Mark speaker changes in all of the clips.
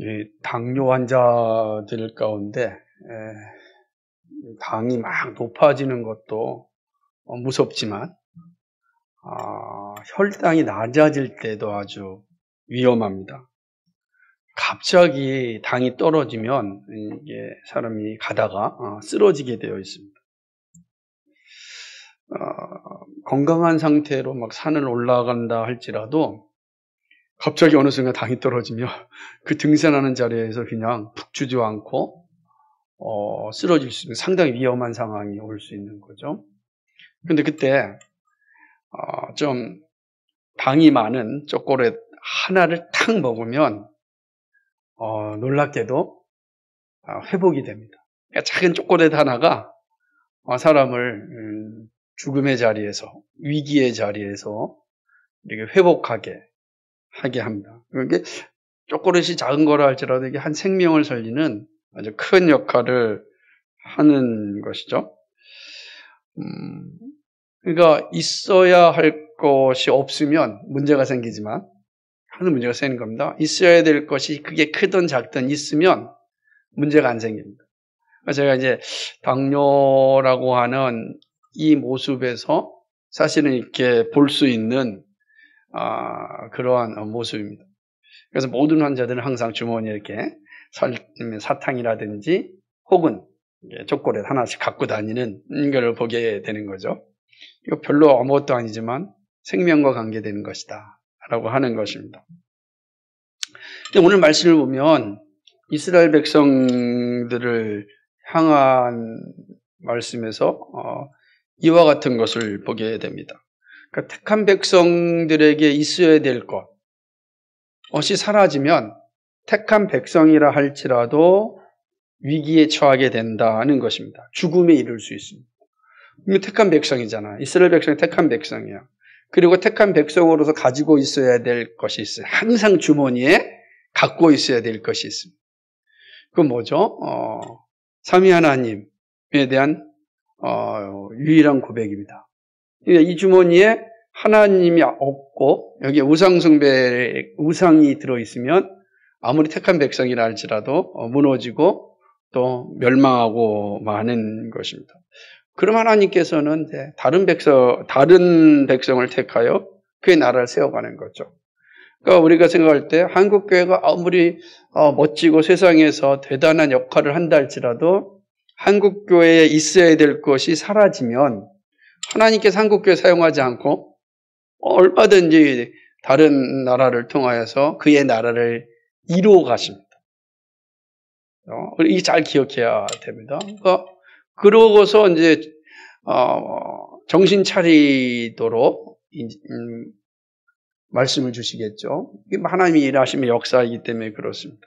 Speaker 1: 이 당뇨 환자들 가운데 당이 막 높아지는 것도 무섭지만 혈당이 낮아질 때도 아주 위험합니다. 갑자기 당이 떨어지면 이게 사람이 가다가 쓰러지게 되어 있습니다. 건강한 상태로 막 산을 올라간다 할지라도 갑자기 어느 순간 당이 떨어지면 그 등산하는 자리에서 그냥 푹 주저앉고 쓰러질 수 있는 상당히 위험한 상황이 올 수 있는 거죠. 근데 그때 좀 당이 많은 초콜릿 하나를 탁 먹으면 놀랍게도 회복이 됩니다. 작은 초콜릿 하나가 사람을 죽음의 자리에서, 위기의 자리에서 이렇게 회복하게 하게 합니다. 이게 초콜릿이 작은 거라 할지라도 이게 한 생명을 살리는 아주 큰 역할을 하는 것이죠. 그러니까 있어야 할 것이 없으면 문제가 생기지만 하는 문제가 생기는 겁니다. 있어야 될 것이 그게 크든 작든 있으면 문제가 안 생깁니다. 제가 이제 당뇨라고 하는 이 모습에서 사실은 이렇게 볼 수 있는 그러한 모습입니다. 그래서 모든 환자들은 항상 주머니에 이렇게 사탕이라든지 혹은 초콜릿 하나씩 갖고 다니는 걸 보게 되는 거죠. 이거 별로 아무것도 아니지만 생명과 관계되는 것이다 라고 하는 것입니다. 오늘 말씀을 보면 이스라엘 백성들을 향한 말씀에서 이와 같은 것을 보게 됩니다. 그러니까 택한 백성들에게 있어야 될 것이 사라지면 택한 백성이라 할지라도 위기에 처하게 된다는 것입니다. 죽음에 이를 수 있습니다. 택한 백성이잖아. 이스라엘 백성이 택한 백성이야. 그리고 택한 백성으로서 가지고 있어야 될 것이 있어요. 항상 주머니에 갖고 있어야 될 것이 있습니다. 그건 뭐죠? 삼위 하나님에 대한 유일한 고백입니다. 이 주머니에 하나님이 없고 여기에 우상이 들어있으면 아무리 택한 백성이라 할지라도 무너지고 또 멸망하고 마는 것입니다. 그럼 하나님께서는 다른 백성을 택하여 그의 나라를 세워가는 거죠. 그러니까 우리가 생각할 때 한국교회가 아무리 멋지고 세상에서 대단한 역할을 한다 할지라도 한국교회에 있어야 될 것이 사라지면 하나님께서 한국교회 사용하지 않고 얼마든지 다른 나라를 통하여서 그의 나라를 이루어 가십니다. 이게 잘 기억해야 됩니다. 그러니까 그러고서 이제 정신 차리도록 말씀을 주시겠죠. 하나님이 일하시면 역사이기 때문에 그렇습니다.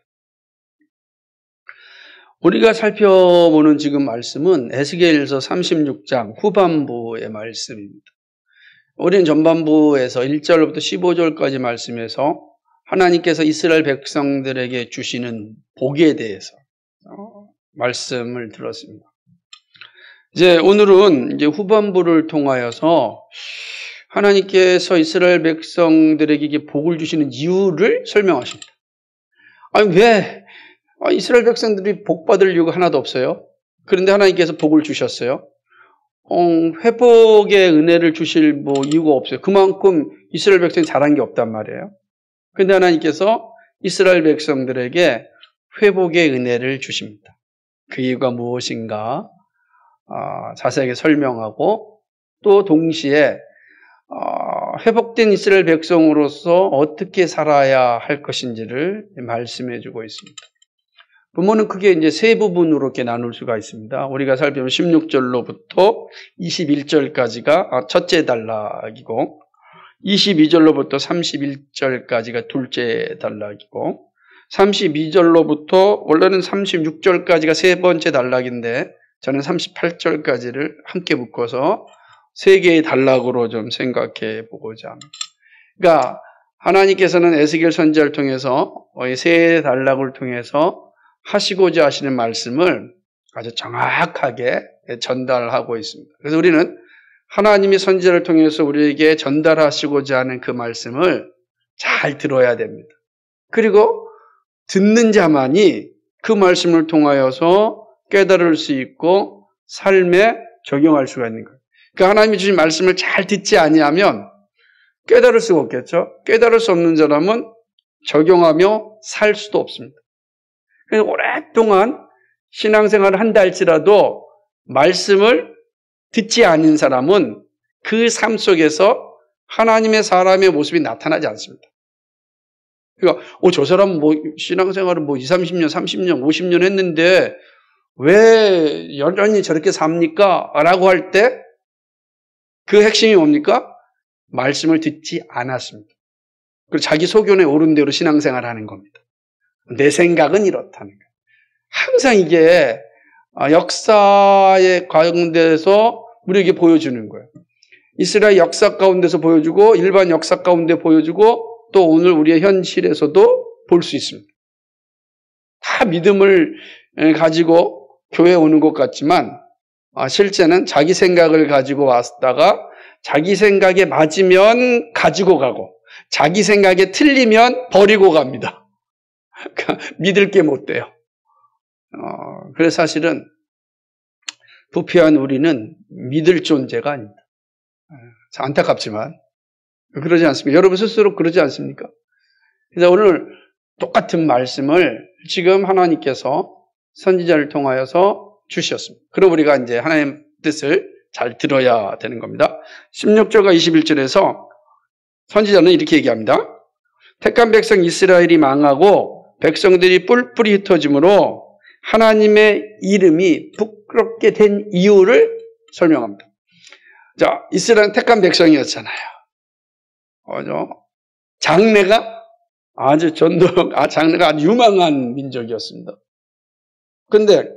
Speaker 1: 우리가 살펴보는 지금 말씀은 에스겔서 36장 후반부의 말씀입니다. 우리는 전반부에서 1절부터 15절까지 말씀에서 하나님께서 이스라엘 백성들에게 주시는 복에 대해서 말씀을 들었습니다. 이제 오늘은 이제 후반부를 통하여서 하나님께서 이스라엘 백성들에게 복을 주시는 이유를 설명하십니다. 아니, 왜 이스라엘 백성들이 복 받을 이유가 하나도 없어요? 그런데 하나님께서 복을 주셨어요. 회복의 은혜를 주실 이유가 없어요. 그만큼 이스라엘 백성이 잘한 게 없단 말이에요. 그런데 하나님께서 이스라엘 백성들에게 회복의 은혜를 주십니다. 그 이유가 무엇인가 자세하게 설명하고 또 동시에 회복된 이스라엘 백성으로서 어떻게 살아야 할 것인지를 말씀해 주고 있습니다. 본문은 크게 이제 세 부분으로 이렇게 나눌 수가 있습니다. 우리가 살펴보면 16절로부터 21절까지가 첫째 단락이고 22절로부터 31절까지가 둘째 단락이고 32절로부터 원래는 36절까지가 세 번째 단락인데 저는 38절까지를 함께 묶어서 세 개의 단락으로 좀 생각해 보고자 합니다. 그러니까 하나님께서는 에스겔 선지자를 통해서 세 단락을 통해서 하시고자 하시는 말씀을 아주 정확하게 전달하고 있습니다. 그래서 우리는 하나님이 선지자를 통해서 우리에게 전달하시고자 하는 그 말씀을 잘 들어야 됩니다. 그리고 듣는 자만이 그 말씀을 통하여서 깨달을 수 있고 삶에 적용할 수가 있는 거예요. 그러니까 하나님이 주신 말씀을 잘 듣지 아니하면 깨달을 수가 없겠죠. 깨달을 수 없는 사람은 적용하며 살 수도 없습니다. 그래서 오랫동안 신앙생활을 한다 할지라도 말씀을 듣지 않은 사람은 그 삶 속에서 하나님의 사람의 모습이 나타나지 않습니다. 그러니까 저 사람은 신앙생활을 20, 30년, 30년, 50년 했는데 왜 여전히 저렇게 삽니까? 라고 할 때 그 핵심이 뭡니까? 말씀을 듣지 않았습니다. 그리고 자기 소견에 오른 대로 신앙생활을 하는 겁니다. 내 생각은 이렇다는 거예요. 항상 이게 역사의 가운데서 우리에게 보여주는 거예요. 이스라엘 역사 가운데서 보여주고 일반 역사 가운데 보여주고 또 오늘 우리의 현실에서도 볼 수 있습니다. 다 믿음을 가지고 교회에 오는 것 같지만 실제는 자기 생각을 가지고 왔다가 자기 생각에 맞으면 가지고 가고 자기 생각에 틀리면 버리고 갑니다. 믿을 게 못 돼요. 그래서 사실은 부패한 우리는 믿을 존재가 아닙니다. 안타깝지만 그러지 않습니까? 여러분 스스로 그러지 않습니까? 그래서 오늘 똑같은 말씀을 지금 하나님께서 선지자를 통하여서 주셨습니다. 그럼 우리가 이제 하나님의 뜻을 잘 들어야 되는 겁니다. 16절과 21절에서 선지자는 이렇게 얘기합니다. 택한 백성 이스라엘이 망하고 백성들이 뿔뿔이 흩어짐으로 하나님의 이름이 부끄럽게 된 이유를 설명합니다. 자, 이스라엘은 택한 백성이었잖아요. 장래가 장래가 아주 유망한 민족이었습니다. 근데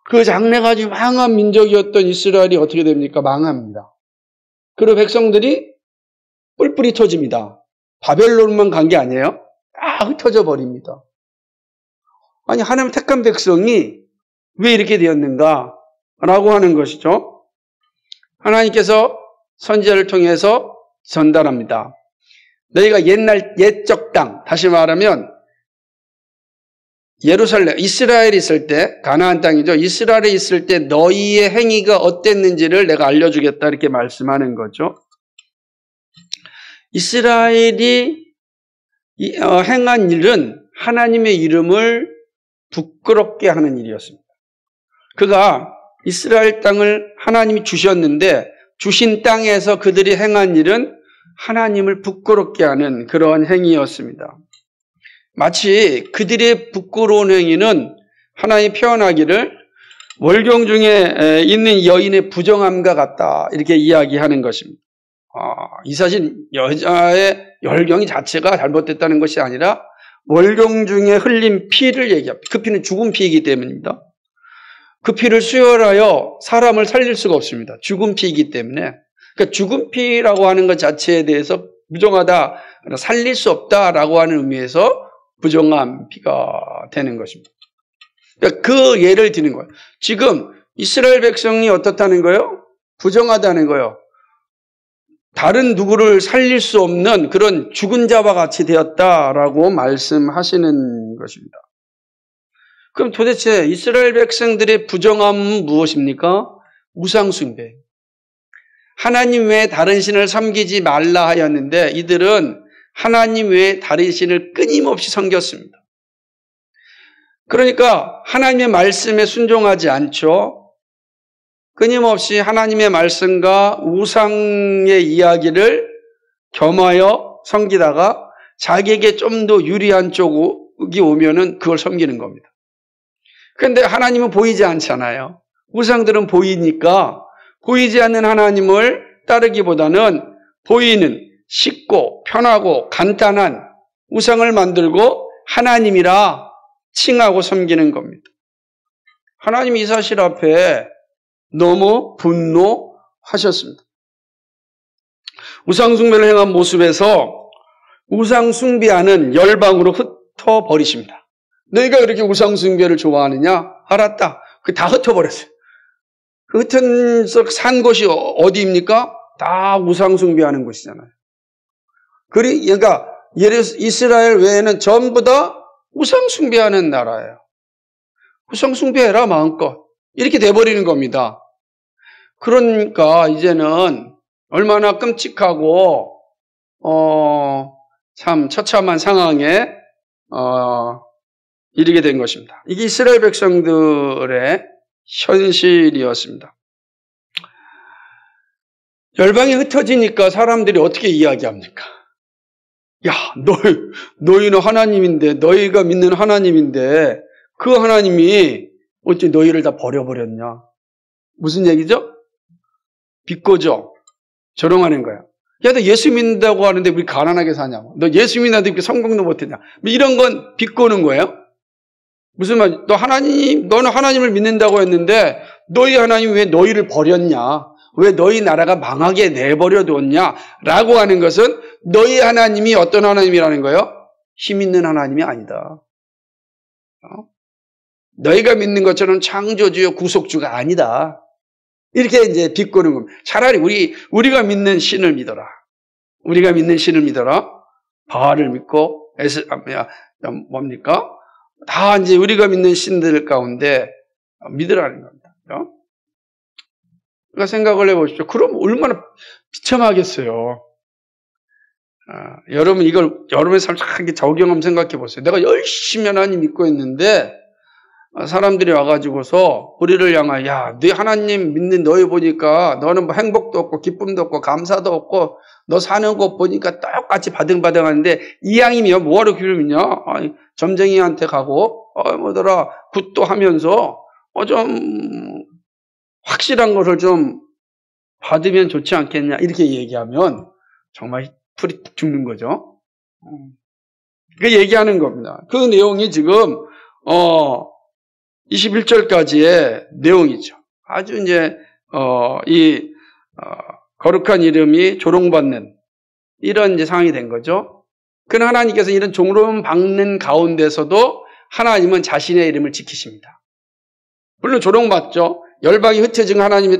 Speaker 1: 그 장래가 아주 유망한 민족이었던 이스라엘이 어떻게 됩니까? 망합니다. 그리고 백성들이 뿔뿔이 터집니다. 바벨론만 간 게 아니에요. 다 흩어져 버립니다. 아니, 하나님 택한 백성이 왜 이렇게 되었는가? 라고 하는 것이죠. 하나님께서 선지자를 통해서 전달합니다. 너희가 옛적 땅, 다시 말하면 예루살렘, 이스라엘이 있을 때, 가나안 땅이죠. 이스라엘에 있을 때 너희의 행위가 어땠는지를 내가 알려주겠다 이렇게 말씀하는 거죠. 이스라엘이 행한 일은 하나님의 이름을 부끄럽게 하는 일이었습니다. 그가 이스라엘 땅을 하나님이 주셨는데 주신 땅에서 그들이 행한 일은 하나님을 부끄럽게 하는 그러한 행위였습니다. 마치 그들의 부끄러운 행위는 하나님이 표현하기를 월경 중에 있는 여인의 부정함과 같다 이렇게 이야기하는 것입니다. 이 사실 여자의 열경이 자체가 잘못됐다는 것이 아니라 월경 중에 흘린 피를 얘기합니다. 그 피는 죽은 피이기 때문입니다. 그 피를 수혈하여 사람을 살릴 수가 없습니다. 죽은 피이기 때문에. 그러니까 죽은 피라고 하는 것 자체에 대해서 부정하다, 살릴 수 없다라고 하는 의미에서 부정한 피가 되는 것입니다. 그러니까 그 예를 드는 거예요. 지금 이스라엘 백성이 어떻다는 거예요? 부정하다는 거예요. 다른 누구를 살릴 수 없는 그런 죽은 자와 같이 되었다라고 말씀하시는 것입니다. 그럼 도대체 이스라엘 백성들의 부정함은 무엇입니까? 우상숭배. 하나님 외에 다른 신을 섬기지 말라 하였는데 이들은 하나님 외에 다른 신을 끊임없이 섬겼습니다. 그러니까 하나님의 말씀에 순종하지 않죠. 끊임없이 하나님의 말씀과 우상의 이야기를 겸하여 섬기다가 자기에게 좀 더 유리한 쪽이 오면은 그걸 섬기는 겁니다. 그런데 하나님은 보이지 않잖아요. 우상들은 보이니까 보이지 않는 하나님을 따르기보다는 보이는 쉽고 편하고 간단한 우상을 만들고 하나님이라 칭하고 섬기는 겁니다. 하나님이 이 사실 앞에 너무 분노하셨습니다. 우상숭배를 행한 모습에서 우상숭배하는 열방으로 흩어버리십니다. 너희가 그렇게 우상숭배를 좋아하느냐? 알았다. 다 흩어버렸어요. 그 흩어서 산 곳이 어디입니까? 다 우상숭배하는 곳이잖아요. 그러니까 이스라엘 외에는 전부 다 우상 숭배하는 나라예요. 우상 숭배해라 마음껏. 이렇게 돼버리는 겁니다. 그러니까 이제는 얼마나 끔찍하고 참 처참한 상황에 이르게 된 것입니다. 이게 이스라엘 백성들의 현실이었습니다. 열방이 흩어지니까 사람들이 어떻게 이야기합니까? 야, 너희는 하나님인데, 너희가 믿는 하나님인데 그 하나님이 어찌 너희를 다 버려버렸냐? 무슨 얘기죠? 비꼬죠. 조롱하는 거야. 야, 너 예수 믿는다고 하는데 우리 가난하게 사냐고. 너 예수 믿는다고 이렇게 성공도 못했냐. 이런 건 비꼬는 거예요. 무슨 말? 너는 하나님을 믿는다고 했는데 너희 하나님이 왜 너희를 버렸냐? 왜 너희 나라가 망하게 내버려뒀냐? 라고 하는 것은 너희 하나님이 어떤 하나님이라는 거예요? 힘 있는 하나님이 아니다. 너희가 믿는 것처럼 창조주요 구속주가 아니다. 이렇게 이제 비꼬는 겁니다. 차라리 우리가 믿는 신을 믿어라. 우리가 믿는 신을 믿어라. 바알을 믿고, 뭡니까? 다 이제 우리가 믿는 신들 가운데 믿으라는 겁니다. 그러니까 생각을 해보십시오. 그럼 얼마나 비참하겠어요. 여러분 여러분의 삶 잘 적용하면 생각해 보세요. 내가 열심히 하나님 믿고 있는데 사람들이 와가지고서 우리를 향하여 야, 네 하나님 믿는 너희 보니까 너는 뭐 행복도 없고 기쁨도 없고 감사도 없고 너 사는 것 보니까 똑같이 바등바등하는데 이 양이면 뭐하러 귀를 믿냐? 점쟁이한테 가고 뭐더라 굿도 하면서 좀 확실한 것을 좀 받으면 좋지 않겠냐 이렇게 얘기하면 정말 풀이 죽는 거죠. 그 얘기하는 겁니다. 그 내용이 지금 21절까지의 내용이죠. 아주 이제 거룩한 이름이 조롱받는 이런 이제 상황이 된 거죠. 그러나 하나님께서 이런 조롱받는 가운데서도 하나님은 자신의 이름을 지키십니다. 물론 조롱받죠. 열방이 흩어진 하나님의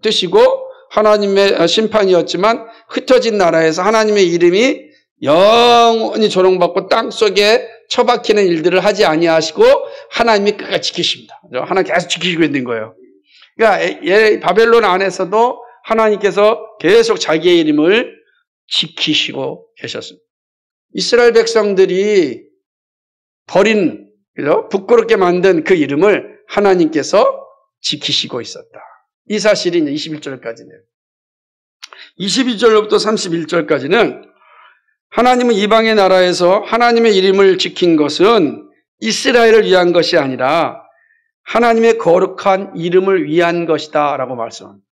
Speaker 1: 뜻이고 하나님의 심판이었지만 ht어진 나라에서 하나님의 이름이 영원히 조롱받고 땅속에 처박히는 일들을 하지 아니하시고 하나님이 끝까지 지키십니다. 하나님 계속 지키시고 있는 거예요. 그러니까 바벨론 안에서도 하나님께서 계속 자기의 이름을 지키시고 계셨습니다. 이스라엘 백성들이 버린 부끄럽게 만든 그 이름을 하나님께서 지키시고 있었다. 이 사실이 이제 21절까지네요. 22절부터 31절까지는 하나님은 이방의 나라에서 하나님의 이름을 지킨 것은 이스라엘을 위한 것이 아니라 하나님의 거룩한 이름을 위한 것이다 라고 말씀합니다.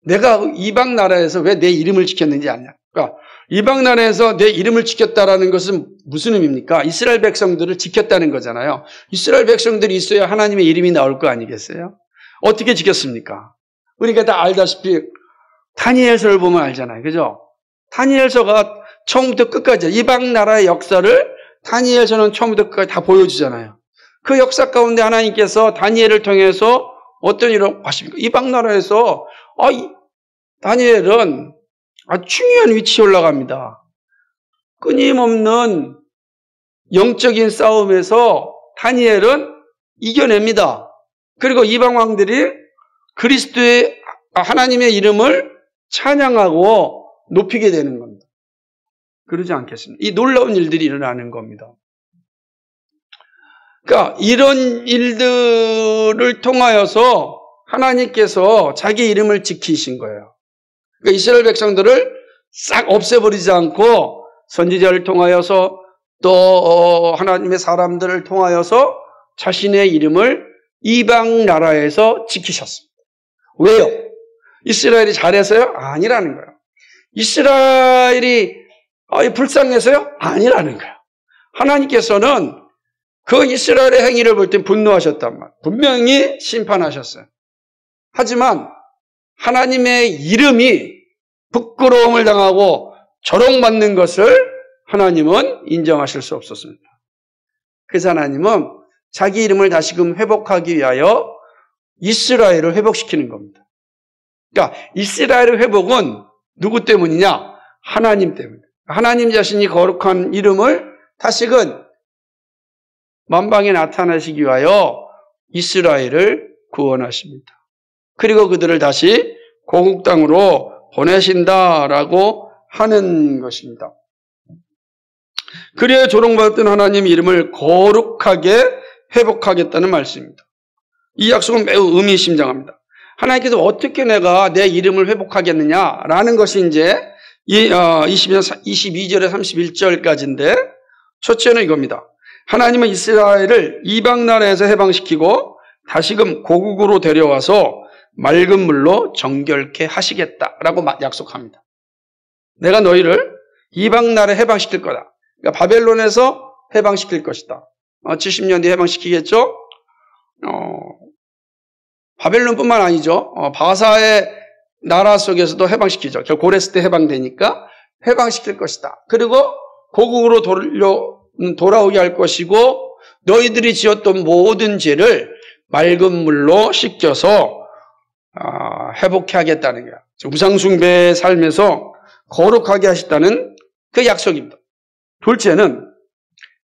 Speaker 1: 내가 이방 나라에서 왜 내 이름을 지켰는지 아냐. 그러니까 이방 나라에서 내 이름을 지켰다라는 것은 무슨 의미입니까? 이스라엘 백성들을 지켰다는 거잖아요. 이스라엘 백성들이 있어야 하나님의 이름이 나올 거 아니겠어요? 어떻게 지켰습니까? 우리가 다 알다시피 다니엘서를 보면 알잖아요. 그죠? 다니엘서가 처음부터 끝까지 이방 나라의 역사를 다니엘서는 처음부터 끝까지 다 보여주잖아요. 그 역사 가운데 하나님께서 다니엘을 통해서 어떤 일을 하십니까? 이방 나라에서 다니엘은 아주 중요한 위치에 올라갑니다. 끊임없는 영적인 싸움에서 다니엘은 이겨냅니다. 그리고 이방 왕들이 그리스도의 하나님의 이름을 찬양하고 높이게 되는 겁니다. 그러지 않겠습니다. 이 놀라운 일들이 일어나는 겁니다. 그러니까 이런 일들을 통하여서 하나님께서 자기 이름을 지키신 거예요. 그러니까 이스라엘 백성들을 싹 없애버리지 않고 선지자를 통하여서 또 하나님의 사람들을 통하여서 자신의 이름을 이방 나라에서 지키셨습니다. 왜요? 이스라엘이 잘해서요? 아니라는 거예요. 이스라엘이 불쌍해서요? 아니라는 거예요. 하나님께서는 그 이스라엘의 행위를 볼 때 분노하셨단 말이에요. 분명히 심판하셨어요. 하지만 하나님의 이름이 부끄러움을 당하고 조롱받는 것을 하나님은 인정하실 수 없었습니다. 그래서 하나님은 자기 이름을 다시금 회복하기 위하여 이스라엘을 회복시키는 겁니다. 그러니까 이스라엘의 회복은 누구 때문이냐? 하나님 때문입니다. 하나님 자신이 거룩한 이름을 다시금 만방에 나타나시기 위하여 이스라엘을 구원하십니다. 그리고 그들을 다시 고국 땅으로 보내신다라고 하는 것입니다. 그래야 조롱받았던 하나님 이름을 거룩하게 회복하겠다는 말씀입니다. 이 약속은 매우 의미심장합니다. 하나님께서 어떻게 내가 내 이름을 회복하겠느냐라는 것이 이제 22절에 31절까지인데 첫째는 이겁니다. 하나님은 이스라엘을 이방 나라에서 해방시키고 다시금 고국으로 데려와서 맑은 물로 정결케 하시겠다라고 약속합니다. 내가 너희를 이방 나라에 해방시킬 거다. 그러니까 바벨론에서 해방시킬 것이다. 70년 뒤에 해방시키겠죠? 바벨론뿐만 아니죠. 바사의 나라 속에서도 해방시키죠. 고레스 때 해방되니까 해방시킬 것이다. 그리고 고국으로 돌아오게 할 것이고 너희들이 지었던 모든 죄를 맑은 물로 씻겨서 회복해 하겠다는 거야. 우상숭배의 삶에서 거룩하게 하시다는 그 약속입니다. 둘째는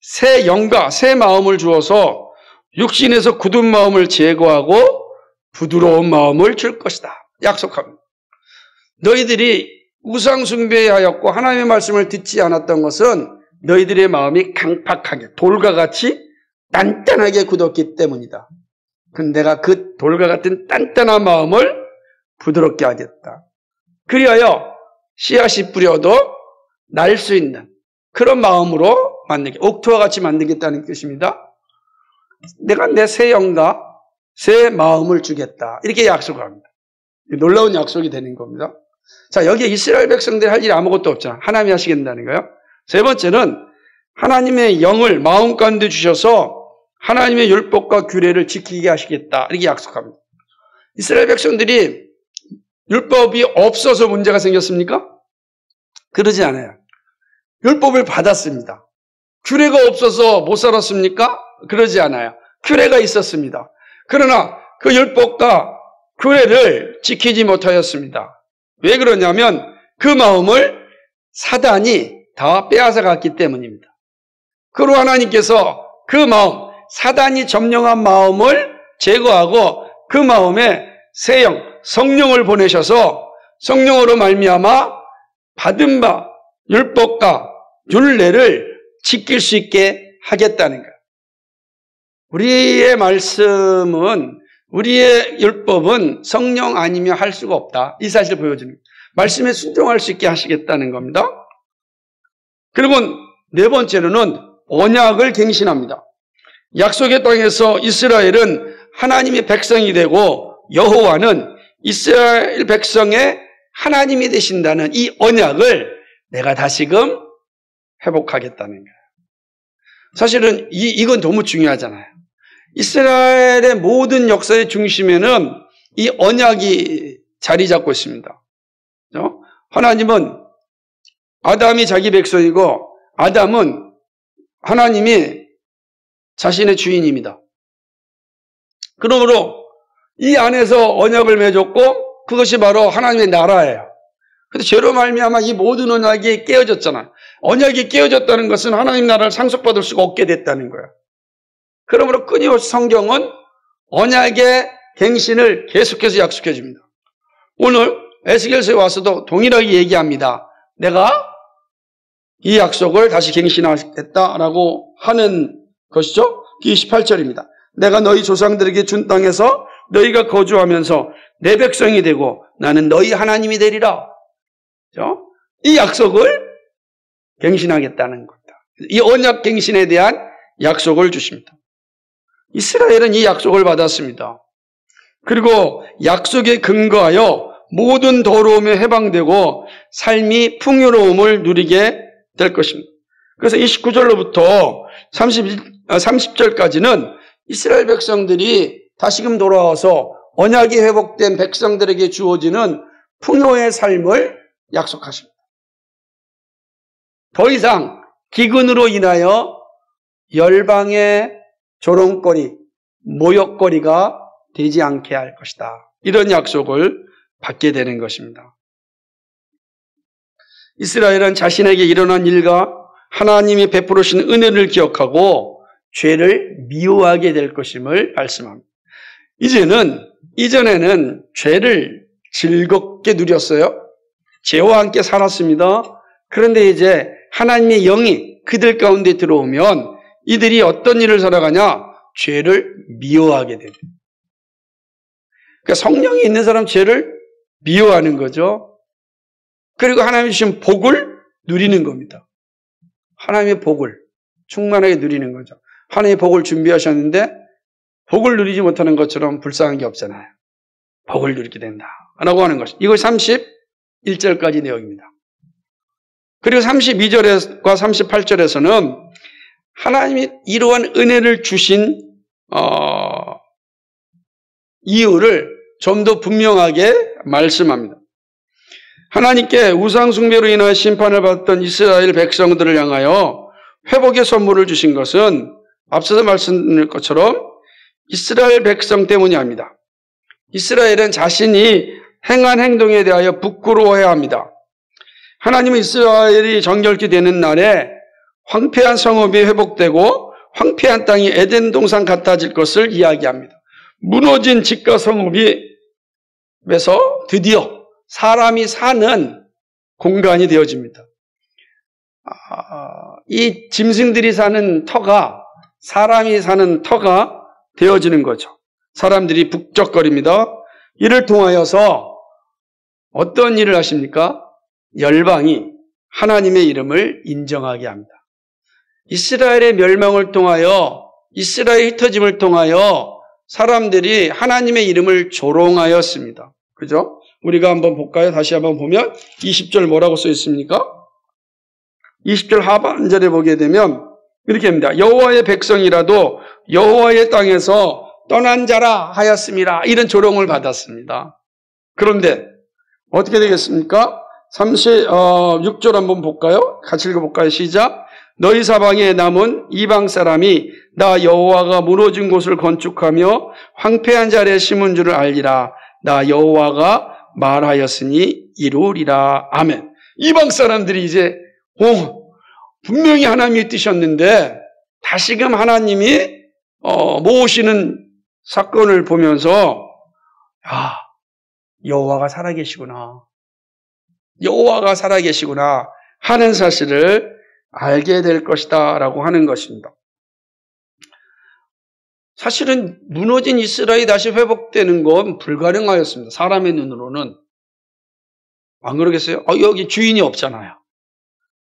Speaker 1: 새 영과 새 마음을 주어서 육신에서 굳은 마음을 제거하고 부드러운 마음을 줄 것이다. 약속합니다. 너희들이 우상숭배하였고 하나님의 말씀을 듣지 않았던 것은 너희들의 마음이 강팍하게 돌과 같이 단단하게 굳었기 때문이다. 근데 내가 그 돌과 같은 단단한 마음을 부드럽게 하겠다. 그리하여 씨앗이 뿌려도 날 수 있는 그런 마음으로 만들게, 옥토와 같이 만들겠다는 뜻입니다. 내가 내 새 영과 새 마음을 주겠다. 이렇게 약속을 합니다. 놀라운 약속이 되는 겁니다. 자, 여기에 이스라엘 백성들이 할 일이 아무것도 없잖아. 하나님이 하시겠다는 거예요. 세 번째는 하나님의 영을 마음 가운데 주셔서 하나님의 율법과 규례를 지키게 하시겠다. 이렇게 약속합니다. 이스라엘 백성들이 율법이 없어서 문제가 생겼습니까? 그러지 않아요. 율법을 받았습니다. 규례가 없어서 못 살았습니까? 그러지 않아요. 규례가 있었습니다. 그러나 그 율법과 규례를 지키지 못하였습니다. 왜 그러냐면 그 마음을 사단이 다 빼앗아 갔기 때문입니다. 그로 하나님께서 그 마음, 사단이 점령한 마음을 제거하고 그 마음에 새 영, 성령을 보내셔서 성령으로 말미암아 받은 바 율법과 율례를 지킬 수 있게 하겠다는 거예요. 우리의 말씀은, 우리의 율법은 성령 아니면 할 수가 없다. 이 사실을 보여줍니다. 말씀에 순종할 수 있게 하시겠다는 겁니다. 그리고 네 번째로는 언약을 갱신합니다. 약속의 땅에서 이스라엘은 하나님의 백성이 되고 여호와는 이스라엘 백성의 하나님이 되신다는 이 언약을 내가 다시금 회복하겠다는 거예요. 사실은 이건 너무 중요하잖아요. 이스라엘의 모든 역사의 중심에는 이 언약이 자리 잡고 있습니다. 하나님은 아담이 자기 백성이고 아담은 하나님이 자신의 주인입니다. 그러므로 이 안에서 언약을 맺었고 그것이 바로 하나님의 나라예요. 그런데 죄로 말미암아 이 모든 언약이 깨어졌잖아요. 언약이 깨어졌다는 것은 하나님 나라를 상속받을 수가 없게 됐다는 거예요. 그러므로 끊임없이 성경은 언약의 갱신을 계속해서 약속해 줍니다. 오늘 에스겔서에 와서도 동일하게 얘기합니다. 내가 이 약속을 다시 갱신하겠다라고 하는 것이죠. 28절입니다. 내가 너희 조상들에게 준 땅에서 너희가 거주하면서 내 백성이 되고 나는 너희 하나님이 되리라. 이 약속을 갱신하겠다는 겁니다. 이 언약 갱신에 대한 약속을 주십니다. 이스라엘은 이 약속을 받았습니다. 그리고 약속에 근거하여 모든 더러움에 해방되고 삶이 풍요로움을 누리게 될 것입니다. 그래서 29절로부터 30절까지는 이스라엘 백성들이 다시금 돌아와서 언약이 회복된 백성들에게 주어지는 풍요의 삶을 약속하십니다. 더 이상 기근으로 인하여 열방의 조롱거리, 모욕거리가 되지 않게 할 것이다. 이런 약속을 받게 되는 것입니다. 이스라엘은 자신에게 일어난 일과 하나님이 베풀으신 은혜를 기억하고 죄를 미워하게 될 것임을 말씀합니다. 이전에는 죄를 즐겁게 누렸어요. 죄와 함께 살았습니다. 그런데 이제 하나님의 영이 그들 가운데 들어오면 이들이 어떤 일을 살아가냐? 죄를 미워하게 됩니다. 그러니까 성령이 있는 사람 죄를 미워하는 거죠. 그리고 하나님이 주신 복을 누리는 겁니다. 하나님의 복을 충만하게 누리는 거죠. 하나님의 복을 준비하셨는데 복을 누리지 못하는 것처럼 불쌍한 게 없잖아요. 복을 누리게 된다라고 하는 것이. 이거 31절까지 내용입니다. 그리고 32절과 38절에서는 하나님이 이러한 은혜를 주신 이유를 좀 더 분명하게 말씀합니다. 하나님께 우상 숭배로 인하여 심판을 받았던 이스라엘 백성들을 향하여 회복의 선물을 주신 것은 앞서서 말씀드린 것처럼 이스라엘 백성 때문이 아닙니다. 이스라엘은 자신이 행한 행동에 대하여 부끄러워해야 합니다. 하나님은 이스라엘이 정결케 되는 날에 황폐한 성읍이 회복되고 황폐한 땅이 에덴 동산 같아질 것을 이야기합니다. 무너진 집과 성읍에서 드디어 사람이 사는 공간이 되어집니다. 이 짐승들이 사는 터가 사람이 사는 터가 되어지는 거죠. 사람들이 북적거립니다. 이를 통하여서 어떤 일을 하십니까? 열방이 하나님의 이름을 인정하게 합니다. 이스라엘의 멸망을 통하여 이스라엘의 흩어짐을 통하여 사람들이 하나님의 이름을 조롱하였습니다. 그죠? 우리가 한번 볼까요? 다시 한번 보면 20절 뭐라고 써 있습니까? 20절 하반절에 보게 되면 이렇게 합니다. 여호와의 백성이라도 여호와의 땅에서 떠난 자라 하였음이라. 이런 조롱을 받았습니다. 그런데 어떻게 되겠습니까? 36절 한번 볼까요? 같이 읽어볼까요? 시작. 너희 사방에 남은 이방 사람이 나 여호와가 무너진 곳을 건축하며 황폐한 자리에 심은 줄을 알리라. 나 여호와가 말하였으니 이루리라. 아멘. 이방 사람들이 이제 분명히 하나님이 뜨셨는데 다시금 하나님이 모으시는 사건을 보면서 여호와가 살아계시구나. 여호와가 살아계시구나 하는 사실을 알게 될 것이다 라고 하는 것입니다. 사실은 무너진 이스라엘이 다시 회복되는 건 불가능하였습니다. 사람의 눈으로는. 안 그러겠어요? 여기 주인이 없잖아요.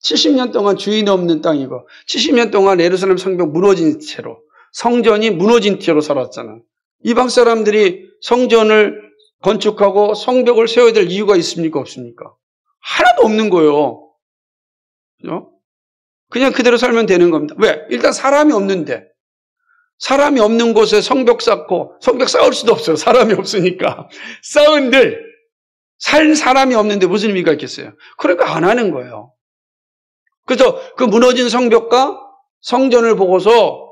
Speaker 1: 70년 동안 주인이 없는 땅이고 70년 동안 예루살렘 성벽 무너진 채로 성전이 무너진 채로 살았잖아요. 이방 사람들이 성전을 건축하고 성벽을 세워야 될 이유가 있습니까? 없습니까? 하나도 없는 거예요. 그죠? 그냥 그대로 살면 되는 겁니다. 왜? 일단 사람이 없는데. 사람이 없는 곳에 성벽 쌓고, 성벽 쌓을 수도 없어요. 사람이 없으니까. 쌓은들, 살 사람이 없는데 무슨 의미가 있겠어요? 그러니까 안 하는 거예요. 그래서 그 무너진 성벽과 성전을 보고서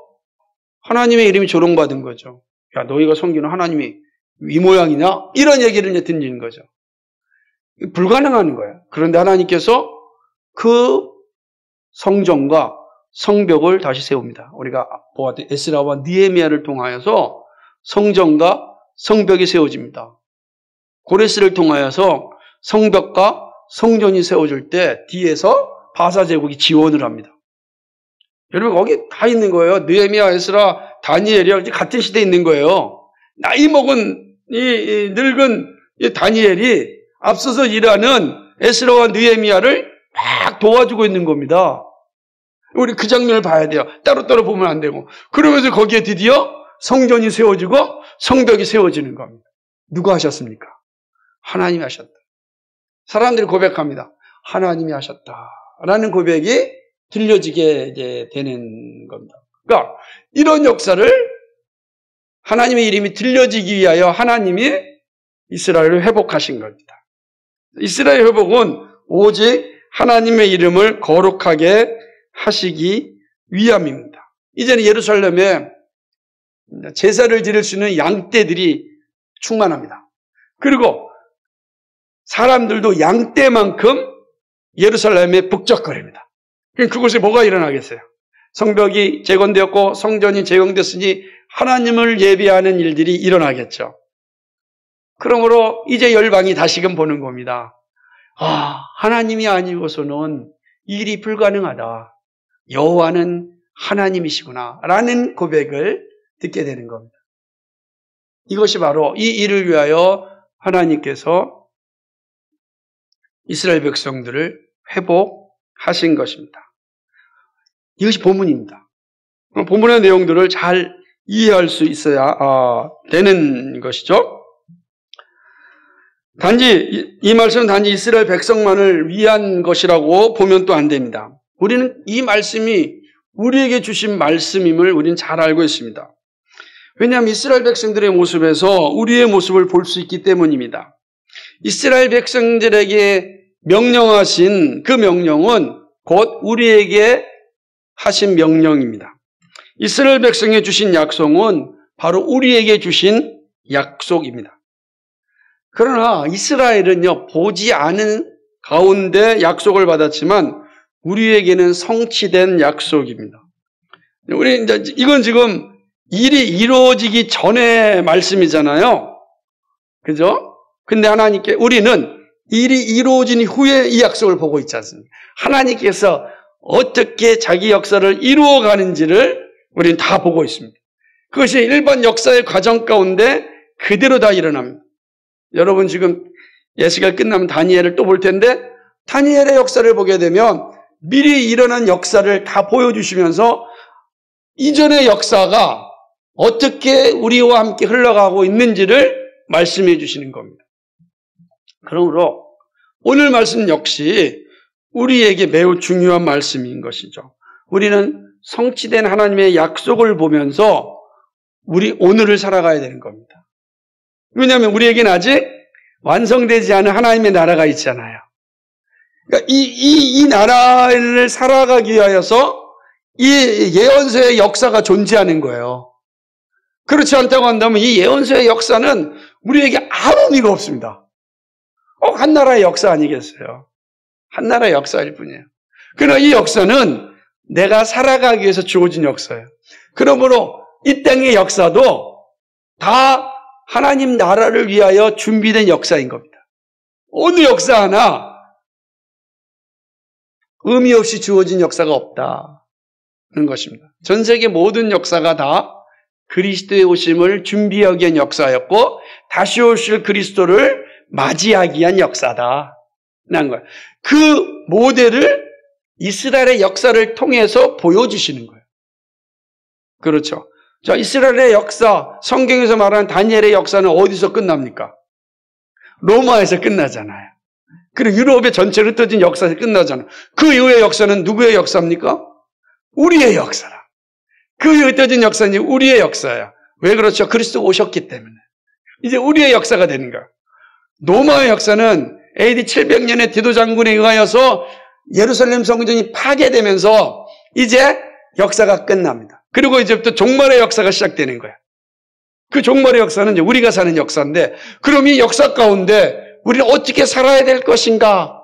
Speaker 1: 하나님의 이름이 조롱받은 거죠. 야, 너희가 섬기는 하나님이 이 모양이냐? 이런 얘기를 이제 듣는 거죠. 불가능한 거예요. 그런데 하나님께서 그 성전과 성벽을 다시 세웁니다. 우리가 보았던 에스라와 느헤미야를 통하여서 성전과 성벽이 세워집니다. 고레스를 통하여서 성벽과 성전이 세워질 때 뒤에서 바사 제국이 지원을 합니다. 여러분 거기 다 있는 거예요. 느헤미야, 에스라, 다니엘이 같은 시대에 있는 거예요. 나이 먹은 이 늙은 이 다니엘이 앞서서 일하는 에스라와 느헤미야를 막 도와주고 있는 겁니다. 우리 그 장면을 봐야 돼요. 따로따로 보면 안 되고. 그러면서 거기에 드디어 성전이 세워지고 성벽이 세워지는 겁니다. 누가 하셨습니까? 하나님이 하셨다. 사람들이 고백합니다. 하나님이 하셨다라는 고백이 들려지게 이제 되는 겁니다. 그러니까 이런 역사를 하나님의 이름이 들려지기 위하여 하나님이 이스라엘을 회복하신 겁니다. 이스라엘 회복은 오직 하나님의 이름을 거룩하게 하시기 위함입니다. 이제는 예루살렘에 제사를 드릴 수 있는 양떼들이 충만합니다. 그리고 사람들도 양떼만큼 예루살렘에 북적거립니다. 그럼 그곳에 뭐가 일어나겠어요? 성벽이 재건되었고 성전이 재건됐으니 하나님을 예배하는 일들이 일어나겠죠. 그러므로 이제 열방이 다시금 보는 겁니다. 아, 하나님이 아니고서는 일이 불가능하다. 여호와는 하나님이시구나 라는 고백을 듣게 되는 겁니다. 이것이 바로 이 일을 위하여 하나님께서 이스라엘 백성들을 회복하신 것입니다. 이것이 본문입니다. 본문의 내용들을 잘 이해할 수 있어야 되는 것이죠. 단지 이 말씀은 단지 이스라엘 백성만을 위한 것이라고 보면 또 안 됩니다. 우리는 이 말씀이 우리에게 주신 말씀임을 우리는 잘 알고 있습니다. 왜냐하면 이스라엘 백성들의 모습에서 우리의 모습을 볼 수 있기 때문입니다. 이스라엘 백성들에게 명령하신 그 명령은 곧 우리에게 하신 명령입니다. 이스라엘 백성에 주신 약속은 바로 우리에게 주신 약속입니다. 그러나 이스라엘은요, 보지 않은 가운데 약속을 받았지만 우리에게는 성취된 약속입니다. 이건 지금 일이 이루어지기 전의 말씀이잖아요. 그죠? 근데 우리는 일이 이루어진 후에 이 약속을 보고 있지 않습니까? 하나님께서 어떻게 자기 역사를 이루어가는지를 우리는 다 보고 있습니다. 그것이 일반 역사의 과정 가운데 그대로 다 일어납니다. 여러분 지금 예수가 끝나면 다니엘을 또 볼 텐데 다니엘의 역사를 보게 되면 미리 일어난 역사를 다 보여주시면서 이전의 역사가 어떻게 우리와 함께 흘러가고 있는지를 말씀해 주시는 겁니다. 그러므로 오늘 말씀 역시 우리에게 매우 중요한 말씀인 것이죠. 우리는 성취된 하나님의 약속을 보면서 우리 오늘을 살아가야 되는 겁니다. 왜냐하면 우리에게는 아직 완성되지 않은 하나님의 나라가 있잖아요. 그러니까 이 나라를 살아가기 위하여서 이 예언서의 역사가 존재하는 거예요. 그렇지 않다고 한다면 이 예언서의 역사는 우리에게 아무 의미가 없습니다. 한 나라의 역사 아니겠어요? 한 나라의 역사일 뿐이에요. 그러나 이 역사는 내가 살아가기 위해서 주어진 역사예요. 그러므로 이 땅의 역사도 다 하나님 나라를 위하여 준비된 역사인 겁니다. 어느 역사 하나 의미 없이 주어진 역사가 없다는 것입니다. 전 세계 모든 역사가 다 그리스도의 오심을 준비하기 위한 역사였고 다시 오실 그리스도를 맞이하기 위한 역사다. 라는 거예요. 그 모델을 이스라엘의 역사를 통해서 보여주시는 거예요. 그렇죠. 자, 이스라엘의 역사, 성경에서 말하는 다니엘의 역사는 어디서 끝납니까? 로마에서 끝나잖아요. 그리고 유럽의 전체로 흩어진 역사에서 끝나잖아요. 그 이후의 역사는 누구의 역사입니까? 우리의 역사라. 그 이후에 흩어진 역사는 우리의 역사야. 왜 그렇죠? 그리스도가 오셨기 때문에. 이제 우리의 역사가 되는 거야. 로마의 역사는 AD 700년에 디도 장군에 의하여서 예루살렘 성전이 파괴되면서 이제 역사가 끝납니다. 그리고 이제부터 종말의 역사가 시작되는 거야. 그 종말의 역사는 이제 우리가 사는 역사인데, 그럼 이 역사 가운데 우리는 어떻게 살아야 될 것인가?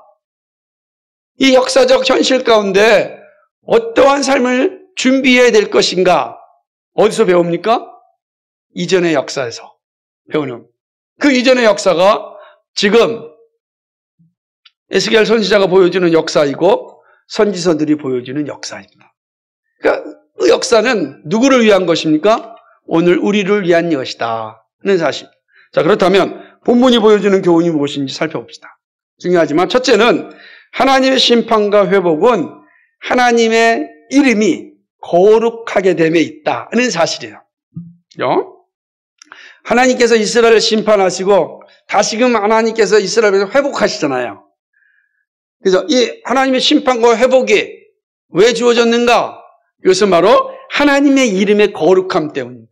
Speaker 1: 이 역사적 현실 가운데 어떠한 삶을 준비해야 될 것인가? 어디서 배웁니까? 이전의 역사에서 배우는. 그 이전의 역사가 지금 에스겔 선지자가 보여주는 역사이고 선지서들이 보여주는 역사입니다. 그러니까 그 역사는 누구를 위한 것입니까? 오늘 우리를 위한 것이다 는 사실. 자, 그렇다면 본문이 보여주는 교훈이 무엇인지 살펴봅시다. 중요하지만 첫째는 하나님의 심판과 회복은 하나님의 이름이 거룩하게 됨에 있다는 사실이에요. 하나님께서 이스라엘을 심판하시고 다시금 하나님께서 이스라엘을 회복하시잖아요. 그래서 이 하나님의 심판과 회복이 왜 주어졌는가? 이것은 바로 하나님의 이름의 거룩함 때문입니다.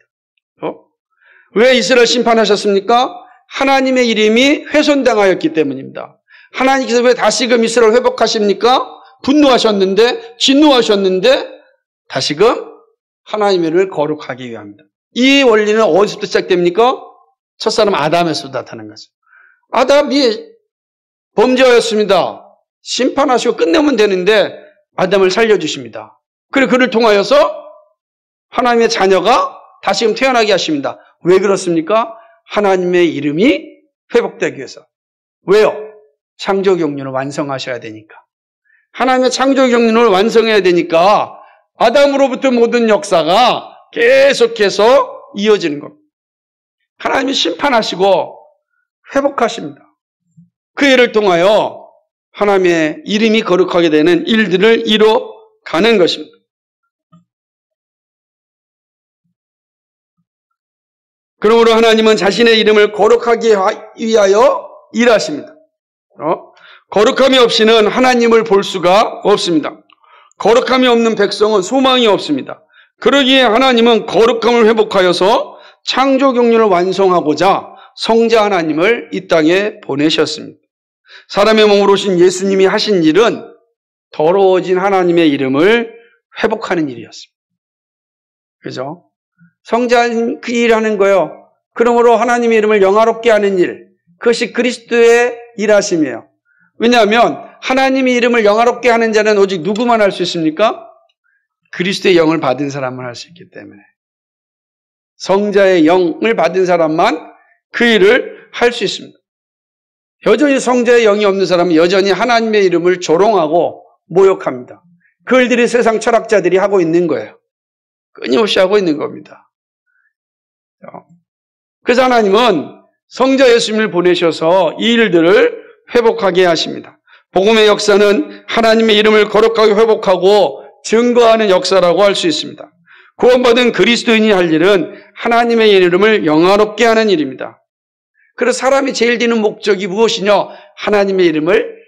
Speaker 1: 왜 이스라엘 심판하셨습니까? 하나님의 이름이 훼손당하였기 때문입니다. 하나님께서 왜 다시금 이스라엘 회복하십니까? 분노하셨는데, 진노하셨는데 다시금 하나님의 이름을 거룩하기 위함입니다. 이 원리는 어디서부터 시작됩니까? 첫사람 아담에서부터 나타난 거죠. 아담이 범죄하였습니다. 심판하시고 끝내면 되는데 아담을 살려주십니다. 그리고 그를 통하여서 하나님의 자녀가 다시금 태어나게 하십니다. 왜 그렇습니까? 하나님의 이름이 회복되기 위해서. 왜요? 창조 경륜을 완성하셔야 되니까. 하나님의 창조 경륜을 완성해야 되니까 아담으로부터 모든 역사가 계속해서 이어지는 겁니다. 하나님이 심판하시고 회복하십니다. 그 일을 통하여 하나님의 이름이 거룩하게 되는 일들을 이뤄가는 것입니다. 그러므로 하나님은 자신의 이름을 거룩하게 위하여 일하십니다. 거룩함이 없이는 하나님을 볼 수가 없습니다. 거룩함이 없는 백성은 소망이 없습니다. 그러기에 하나님은 거룩함을 회복하여서 창조 경륜을 완성하고자 성자 하나님을 이 땅에 보내셨습니다. 사람의 몸으로 오신 예수님이 하신 일은 더러워진 하나님의 이름을 회복하는 일이었습니다. 그죠? 성자는 그 일을 하는 거예요. 그러므로 하나님의 이름을 영화롭게 하는 일, 그것이 그리스도의 일하심이에요. 왜냐하면 하나님의 이름을 영화롭게 하는 자는 오직 누구만 할 수 있습니까? 그리스도의 영을 받은 사람만 할 수 있기 때문에. 성자의 영을 받은 사람만 그 일을 할 수 있습니다. 여전히 성자의 영이 없는 사람은 여전히 하나님의 이름을 조롱하고 모욕합니다. 그 일들이 세상 철학자들이 하고 있는 거예요. 끊임없이 하고 있는 겁니다. 그래서 하나님은 성자 예수님을 보내셔서 이 일들을 회복하게 하십니다. 복음의 역사는 하나님의 이름을 거룩하게 회복하고 증거하는 역사라고 할 수 있습니다. 구원받은 그리스도인이 할 일은 하나님의 이름을 영화롭게 하는 일입니다. 그래서 사람이 제일 되는 목적이 무엇이냐? 하나님의 이름을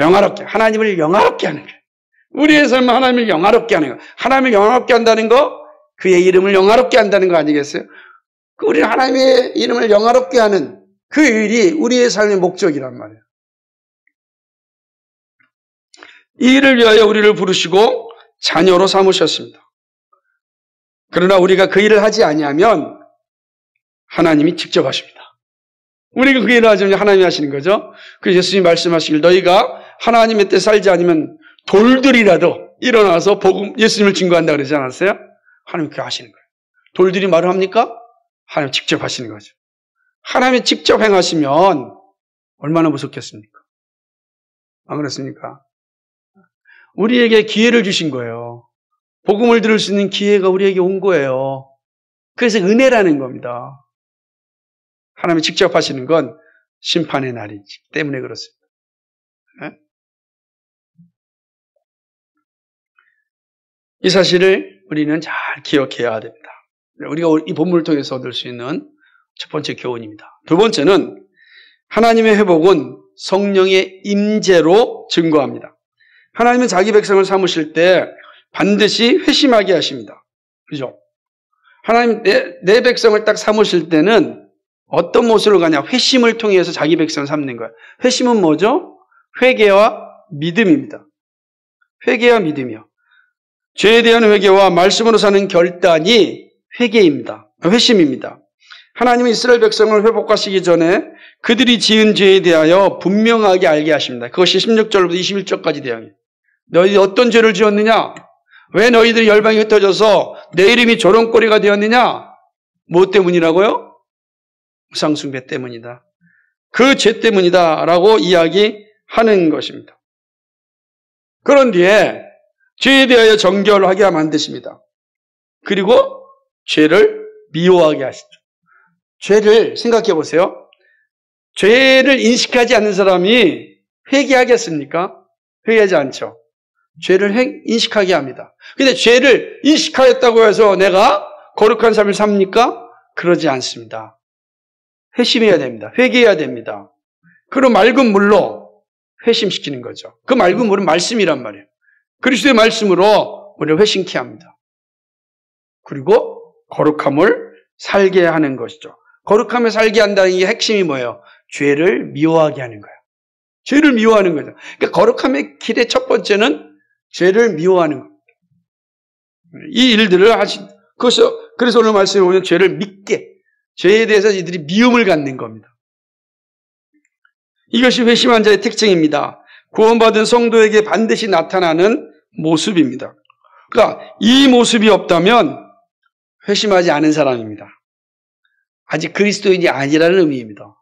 Speaker 1: 영화롭게, 하나님을 영화롭게 하는 거예요. 우리의 삶은 하나님을 영화롭게 하는 거예요. 하나님을 영화롭게 한다는 거, 그의 이름을 영화롭게 한다는 거 아니겠어요? 우리는 하나님의 이름을 영화롭게 하는 그 일이 우리의 삶의 목적이란 말이에요. 이 일을 위하여 우리를 부르시고 자녀로 삼으셨습니다. 그러나 우리가 그 일을 하지 아니하면 하나님이 직접 하십니다. 우리가 그 일을 하지 않으면 하나님이 하시는 거죠. 그래서 예수님이 말씀하시길 너희가 하나님의 뜻 살지 않으면 돌들이라도 일어나서 복음 예수님을 증거한다 그러지 않았어요? 하나님 그렇게 하시는 거예요. 돌들이 말을 합니까? 하나님 직접 하시는 거죠. 하나님이 직접 행하시면 얼마나 무섭겠습니까? 안 그렇습니까? 우리에게 기회를 주신 거예요. 복음을 들을 수 있는 기회가 우리에게 온 거예요. 그래서 은혜라는 겁니다. 하나님이 직접 하시는 건 심판의 날이기 때문에 그렇습니다. 네? 이 사실을 우리는 잘 기억해야 됩니다. 우리가 이 본문을 통해서 얻을 수 있는 첫 번째 교훈입니다. 두 번째는 하나님의 회복은 성령의 임재로 증거합니다. 하나님은 자기 백성을 삼으실 때 반드시 회심하게 하십니다. 그죠? 하나님 내 백성을 딱 삼으실 때는 어떤 모습으로 가냐? 회심을 통해서 자기 백성을 삼는 거예요. 회심은 뭐죠? 회개와 믿음입니다. 회개와 믿음이요. 죄에 대한 회개와 말씀으로 사는 결단이 회개입니다. 회심입니다. 하나님은 이스라엘 백성을 회복하시기 전에 그들이 지은 죄에 대하여 분명하게 알게 하십니다. 그것이 16절부터 21절까지 내용이에요. 너희들이 어떤 죄를 지었느냐? 왜 너희들이 열방이 흩어져서 내 이름이 조롱거리가 되었느냐? 뭐 때문이라고요? 우상숭배 때문이다. 그 죄 때문이다라고 이야기하는 것입니다. 그런 뒤에 죄에 대하여 정결하게 만드십니다. 그리고 죄를 미워하게 하시죠. 죄를 생각해 보세요. 죄를 인식하지 않는 사람이 회개하겠습니까? 회개하지 않죠. 죄를 인식하게 합니다. 근데 죄를 인식하였다고 해서 내가 거룩한 삶을 삽니까? 그러지 않습니다. 회심해야 됩니다. 회개해야 됩니다. 그리고 맑은 물로 회심시키는 거죠. 그 맑은 물은 말씀이란 말이에요. 그리스도의 말씀으로 우리를 회심케 합니다. 그리고 거룩함을 살게 하는 것이죠. 거룩함을 살게 한다는 게 핵심이 뭐예요? 죄를 미워하게 하는 거예요. 죄를 미워하는 거죠. 그러니까 거룩함의 길의 첫 번째는 죄를 미워하는 겁니다. 이 일들을 그래서 오늘 말씀에 보면 죄를 믿게, 죄에 대해서 이들이 미움을 갖는 겁니다. 이것이 회심한 자의 특징입니다. 구원받은 성도에게 반드시 나타나는 모습입니다. 그러니까 이 모습이 없다면 회심하지 않은 사람입니다. 아직 그리스도인이 아니라는 의미입니다.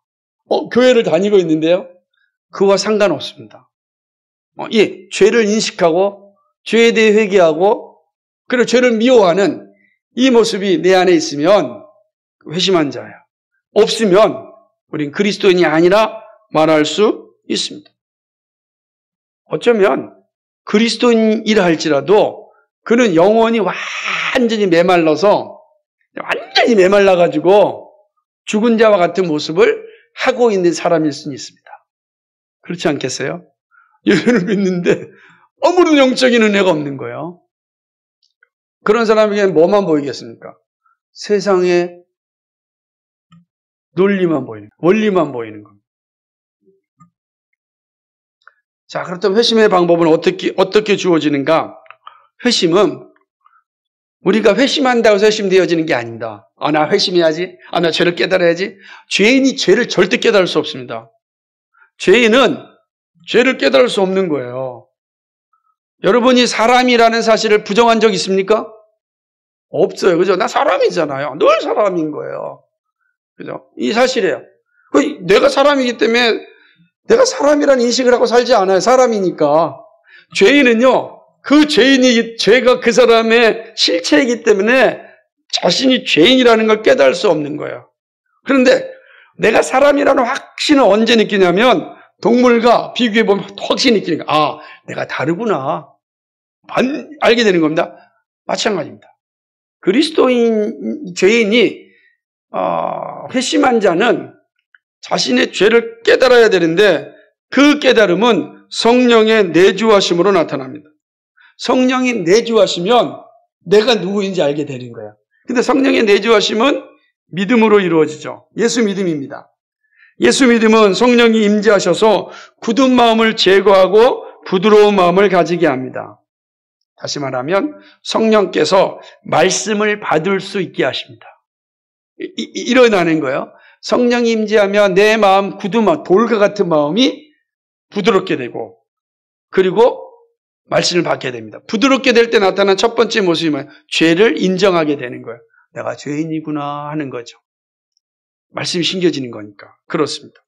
Speaker 1: 교회를 다니고 있는데요. 그와 상관없습니다. 예, 죄를 인식하고 죄에 대해 회개하고 그리고 죄를 미워하는 이 모습이 내 안에 있으면 회심한 자예요. 없으면 우린 그리스도인이 아니라 말할 수 있습니다. 어쩌면 그리스도인이라 할지라도 그는 영혼이 완전히 메말라가지고 죽은 자와 같은 모습을 하고 있는 사람일 수는 있습니다. 그렇지 않겠어요? 예수를 믿는데 아무런 영적인 은혜가 없는 거예요. 그런 사람에게는 뭐만 보이겠습니까? 세상의 논리만 보이는, 원리만 보이는 겁니다. 자, 그렇다면 회심의 방법은 어떻게 주어지는가? 회심은 우리가 회심한다고 해서 회심되어지는 게 아닙니다. 나 회심해야지. 나 죄를 깨달아야지. 죄인이 죄를 절대 깨달을 수 없습니다. 죄인은 죄를 깨달을 수 없는 거예요. 여러분이 사람이라는 사실을 부정한 적 있습니까? 없어요. 그죠? 나 사람이잖아요. 늘 사람인 거예요. 그죠? 이 사실이에요. 내가 사람이기 때문에 내가 사람이라는 인식을 하고 살지 않아요. 사람이니까. 죄인은요, 죄가 그 사람의 실체이기 때문에 자신이 죄인이라는 걸 깨달을 수 없는 거예요. 그런데 내가 사람이라는 확신을 언제 느끼냐면 동물과 비교해보면 확신이 느끼니까 내가 다르구나. 알게 되는 겁니다. 마찬가지입니다. 그리스도인, 죄인이 회심한 자는 자신의 죄를 깨달아야 되는데 그 깨달음은 성령의 내주하심으로 나타납니다. 성령이 내주하시면 내가 누구인지 알게 되는 거예요. 근데 성령의 내주하심은 믿음으로 이루어지죠. 예수 믿음입니다. 예수 믿음은 성령이 임재하셔서 굳은 마음을 제거하고 부드러운 마음을 가지게 합니다. 다시 말하면 성령께서 말씀을 받을 수 있게 하십니다. 일어나는 거예요. 성령이 임재하면 내 마음, 굳은 마음, 돌과 같은 마음이 부드럽게 되고 그리고 말씀을 받게 됩니다. 부드럽게 될 때 나타난 첫 번째 모습이 뭐예요? 죄를 인정하게 되는 거예요. 내가 죄인이구나 하는 거죠. 말씀이 심겨지는 거니까. 그렇습니다.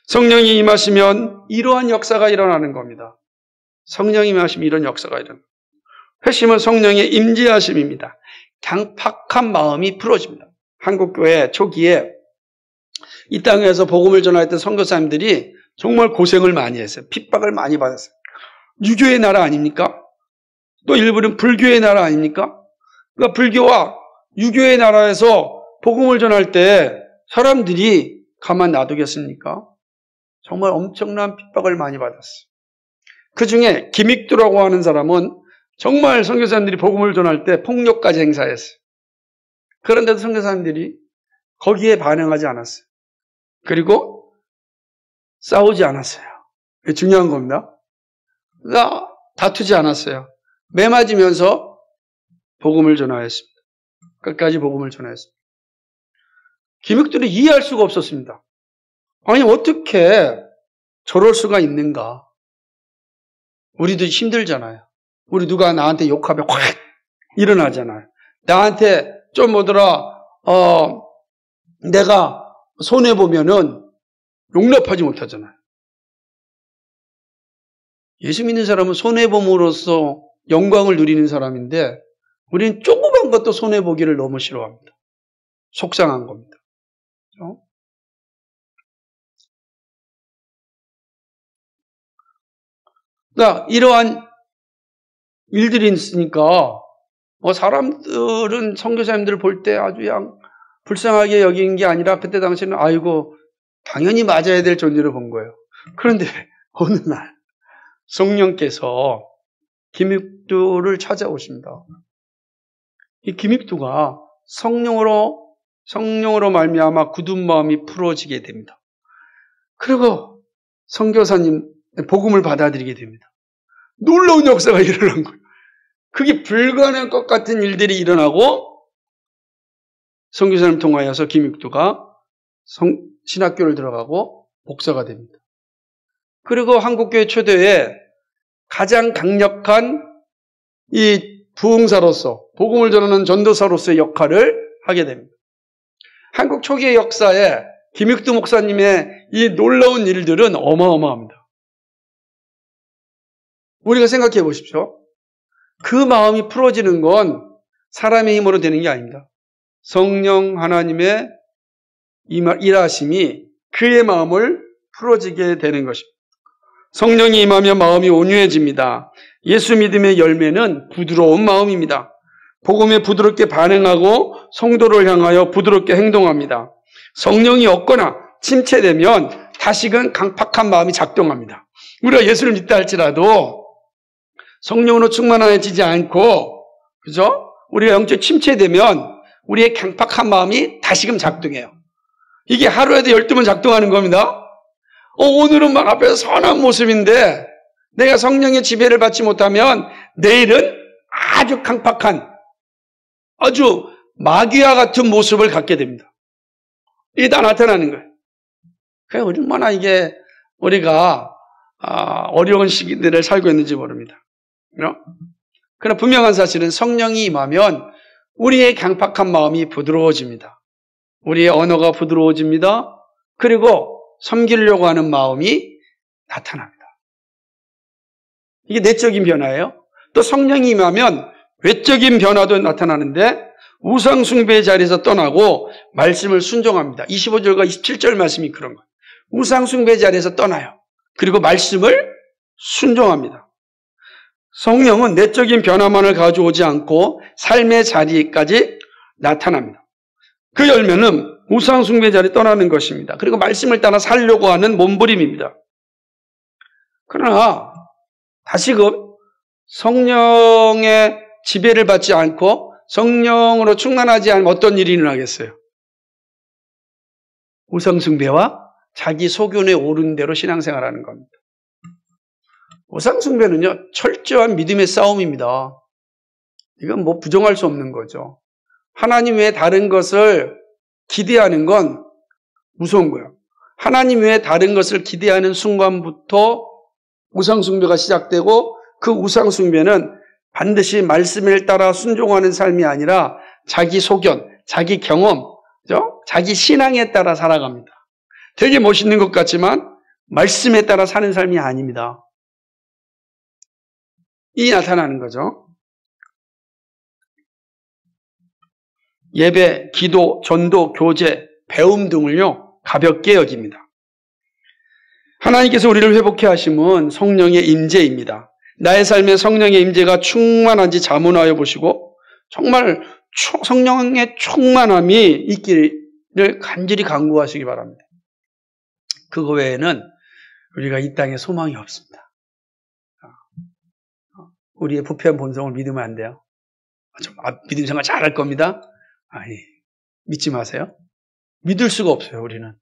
Speaker 1: 성령이 임하시면 이러한 역사가 일어나는 겁니다. 성령이 임하시면 이런 역사가 일어납니다. 회심은 성령의 임재하심입니다. 강팍한 마음이 풀어집니다. 한국교회 초기에 이 땅에서 복음을 전할 때 선교사님들이 정말 고생을 많이 했어요. 핍박을 많이 받았어요. 유교의 나라 아닙니까? 또 일부는 불교의 나라 아닙니까? 그러니까 불교와 유교의 나라에서 복음을 전할 때 사람들이 가만 놔두겠습니까? 정말 엄청난 핍박을 많이 받았어요. 그 중에 김익두라고 하는 사람은 정말 선교사님들이 복음을 전할 때 폭력까지 행사했어요. 그런데도 선교사님들이 거기에 반응하지 않았어요. 그리고 싸우지 않았어요. 이게 중요한 겁니다. 다투지 않았어요. 매 맞으면서 복음을 전하였습니다. 끝까지 복음을 전하였습니다. 김익두는 이해할 수가 없었습니다. 아니 어떻게 저럴 수가 있는가? 우리도 힘들잖아요. 우리 누가 나한테 욕하면 확 일어나잖아요. 나한테 좀 내가 손해보면은 용납하지 못하잖아요. 예수 믿는 사람은 손해봄으로써 영광을 누리는 사람인데 우리는 조그만 것도 손해보기를 너무 싫어합니다. 속상한 겁니다. 그렇죠? 그러니까 이러한 일들이 있으니까 사람들은 선교사님들을 볼 때 아주 그냥 불쌍하게 여긴 게 아니라 그때 당시에는 아이고 당연히 맞아야 될 존재로 본 거예요. 그런데 어느 날 성령께서 김익두를 찾아오십니다. 이 김익두가 성령으로 말미암아 굳은 마음이 풀어지게 됩니다. 그리고 선교사님 복음을 받아들이게 됩니다. 놀라운 역사가 일어난 거예요. 그게 불가능할 것 같은 일들이 일어나고 선교사님 통하여서 김익두가 신학교를 들어가고 목사가 됩니다. 그리고 한국교회 초대에 가장 강력한 이 부흥사로서 복음을 전하는 전도사로서의 역할을 하게 됩니다. 한국 초기의 역사에 김익두 목사님의 이 놀라운 일들은 어마어마합니다. 우리가 생각해 보십시오. 그 마음이 풀어지는 건 사람의 힘으로 되는 게 아닙니다. 성령 하나님의 일하심이 그의 마음을 풀어지게 되는 것입니다. 성령이 임하면 마음이 온유해집니다. 예수 믿음의 열매는 부드러운 마음입니다. 복음에 부드럽게 반응하고 성도를 향하여 부드럽게 행동합니다. 성령이 없거나 침체되면 다시금 강팍한 마음이 작동합니다. 우리가 예수를 믿다 할지라도 성령으로 충만해지지 않고, 그죠? 우리가 영적 침체되면 우리의 강팍한 마음이 다시금 작동해요. 이게 하루에도 12번 작동하는 겁니다. 오늘은 막 앞에서 선한 모습인데 내가 성령의 지배를 받지 못하면 내일은 아주 강팍한, 아주 마귀와 같은 모습을 갖게 됩니다. 이게 다 나타나는 거예요. 그래서 얼마나 이게 우리가 어려운 시기들을 살고 있는지 모릅니다. 그러나 분명한 사실은 성령이 임하면 우리의 강팍한 마음이 부드러워집니다. 우리의 언어가 부드러워집니다. 그리고 섬기려고 하는 마음이 나타납니다. 이게 내적인 변화예요. 또 성령이 임하면 외적인 변화도 나타나는데 우상 숭배의 자리에서 떠나고 말씀을 순종합니다. 25절과 27절 말씀이 그런 거예요. 우상 숭배의 자리에서 떠나요. 그리고 말씀을 순종합니다. 성령은 내적인 변화만을 가져오지 않고 삶의 자리까지 나타납니다. 그 열매는 우상 숭배의 자리에 떠나는 것입니다. 그리고 말씀을 따라 살려고 하는 몸부림입니다. 그러나 다시금 성령의 지배를 받지 않고 성령으로 충만하지 않으면 어떤 일이 일어나겠어요? 우상 숭배와 자기 소견에 오른 대로 신앙생활하는 겁니다. 우상 숭배는요, 철저한 믿음의 싸움입니다. 이건 뭐 부정할 수 없는 거죠. 하나님 외에 다른 것을 기대하는 건 무서운 거예요. 하나님 외에 다른 것을 기대하는 순간부터 우상 숭배가 시작되고 그 우상 숭배는 반드시 말씀을 따라 순종하는 삶이 아니라 자기 소견, 자기 경험, 그죠? 자기 신앙에 따라 살아갑니다. 되게 멋있는 것 같지만 말씀에 따라 사는 삶이 아닙니다. 이 나타나는 거죠. 예배, 기도, 전도, 교제, 배움 등을요 가볍게 여깁니다. 하나님께서 우리를 회복해 하심은 성령의 임재입니다. 나의 삶에 성령의 임재가 충만한지 자문하여 보시고 정말 성령의 충만함이 있기를 간절히 간구하시기 바랍니다. 그거 외에는 우리가 이 땅에 소망이 없습니다. 우리의 부패한 본성을 믿으면 안 돼요. 믿음 생활 잘할 겁니다. 아니, 믿지 마세요. 믿을 수가 없어요, 우리는.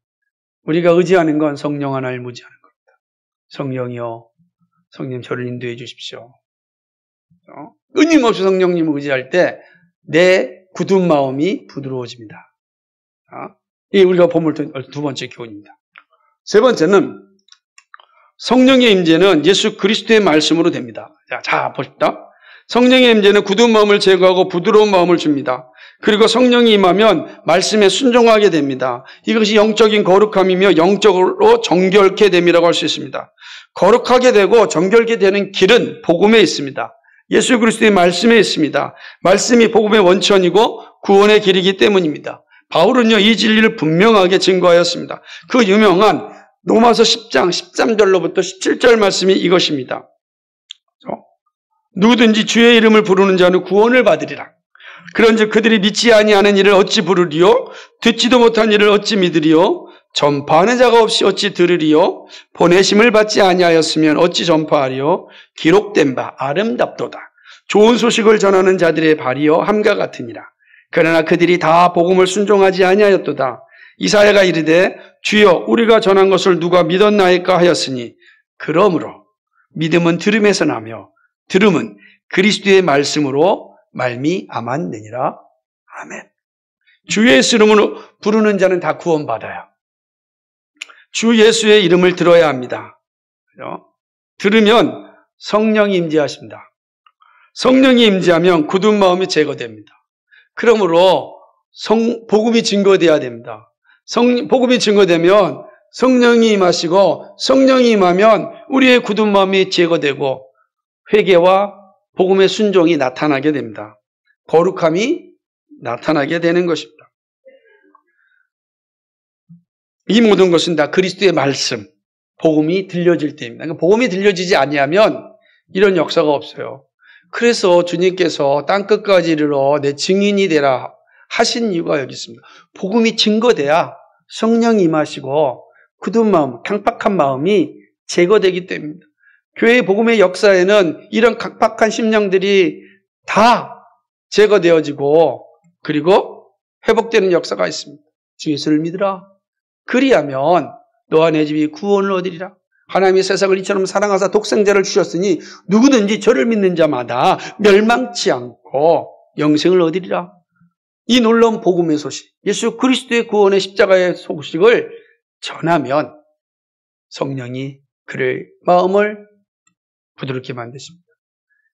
Speaker 1: 우리가 의지하는 건 성령 하나를 의지하는 겁니다. 성령이요, 성령 저를 인도해 주십시오. 끊임없이 성령님을 의지할 때 내 굳은 마음이 부드러워집니다. 이게 우리가 본물 두 번째 교훈입니다. 세 번째는 성령의 임재는 예수 그리스도의 말씀으로 됩니다. 자, 보십시다. 성령의 임재는 굳은 마음을 제거하고 부드러운 마음을 줍니다. 그리고 성령이 임하면 말씀에 순종하게 됩니다. 이것이 영적인 거룩함이며 영적으로 정결케 됨이라고 할 수 있습니다. 거룩하게 되고 정결케 되는 길은 복음에 있습니다. 예수 그리스도의 말씀에 있습니다. 말씀이 복음의 원천이고 구원의 길이기 때문입니다. 바울은요, 이 진리를 분명하게 증거하였습니다. 그 유명한 로마서 10장 13절로부터 17절 말씀이 이것입니다. 누구든지 주의 이름을 부르는 자는 구원을 받으리라. 그런즉 그들이 믿지 아니하는 일을 어찌 부르리요? 듣지도 못한 일을 어찌 믿으리요? 전파하는 자가 없이 어찌 들으리요? 보내심을 받지 아니하였으면 어찌 전파하리요? 기록된 바 아름답도다. 좋은 소식을 전하는 자들의 발이요 함과 같으니라. 그러나 그들이 다 복음을 순종하지 아니하였도다. 이사야가 이르되 주여 우리가 전한 것을 누가 믿었나이까 하였으니 그러므로 믿음은 들음에서 나며 들음은 그리스도의 말씀으로 말미암았느니라. 아멘. 주 예수 이름으로 부르는 자는 다 구원받아요. 주 예수의 이름을 들어야 합니다. 들으면 성령이 임재하십니다. 성령이 임재하면 굳은 마음이 제거됩니다. 그러므로 복음이 증거돼야 됩니다. 복음이 증거되면 성령이 임하시고 성령이 임하면 우리의 굳은 마음이 제거되고 회개와 복음의 순종이 나타나게 됩니다. 거룩함이 나타나게 되는 것입니다. 이 모든 것은 다 그리스도의 말씀, 복음이 들려질 때입니다. 그러니까 복음이 들려지지 아니하면 이런 역사가 없어요. 그래서 주님께서 땅끝까지 이르러 내 증인이 되라 하신 이유가 여기 있습니다. 복음이 증거돼야 성령이 임하시고 굳은 마음, 강팍한 마음이 제거되기 때문입니다. 교회의 복음의 역사에는 이런 강팍한 심령들이 다 제거되어지고 그리고 회복되는 역사가 있습니다. 주 예수를 믿으라. 그리하면 너와 내 집이 구원을 얻으리라. 하나님이 세상을 이처럼 사랑하사 독생자를 주셨으니 누구든지 저를 믿는 자마다 멸망치 않고 영생을 얻으리라. 이 놀라운 복음의 소식, 예수 그리스도의 구원의 십자가의 소식을 전하면 성령이 그의 마음을 부드럽게 만드십니다.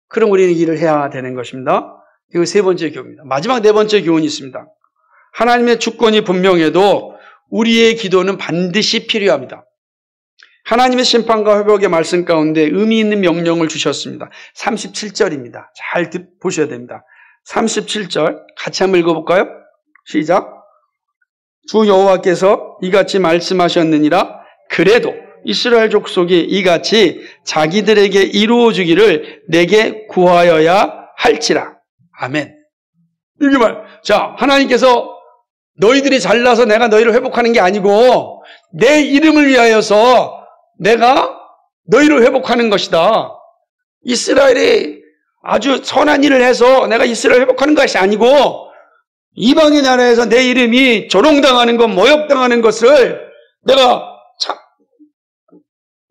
Speaker 1: 그럼 우리는 이 일을 해야 되는 것입니다. 이거 세 번째 교훈입니다. 마지막 네 번째 교훈이 있습니다. 하나님의 주권이 분명해도 우리의 기도는 반드시 필요합니다. 하나님의 심판과 회복의 말씀 가운데 의미 있는 명령을 주셨습니다. 37절입니다. 잘 보셔야 됩니다. 37절 같이 한번 읽어볼까요? 시작. 주 여호와께서 이같이 말씀하셨느니라. 그래도 이스라엘 족속이 이같이 자기들에게 이루어주기를 내게 구하여야 할지라. 아멘. 이게 말. 자, 하나님께서 너희들이 잘나서 내가 너희를 회복하는 게 아니고 내 이름을 위하여서 내가 너희를 회복하는 것이다. 이스라엘이 아주 선한 일을 해서 내가 이스라엘을 회복하는 것이 아니고 이방의 나라에서 내 이름이 조롱당하는 것, 모욕당하는 것을 내가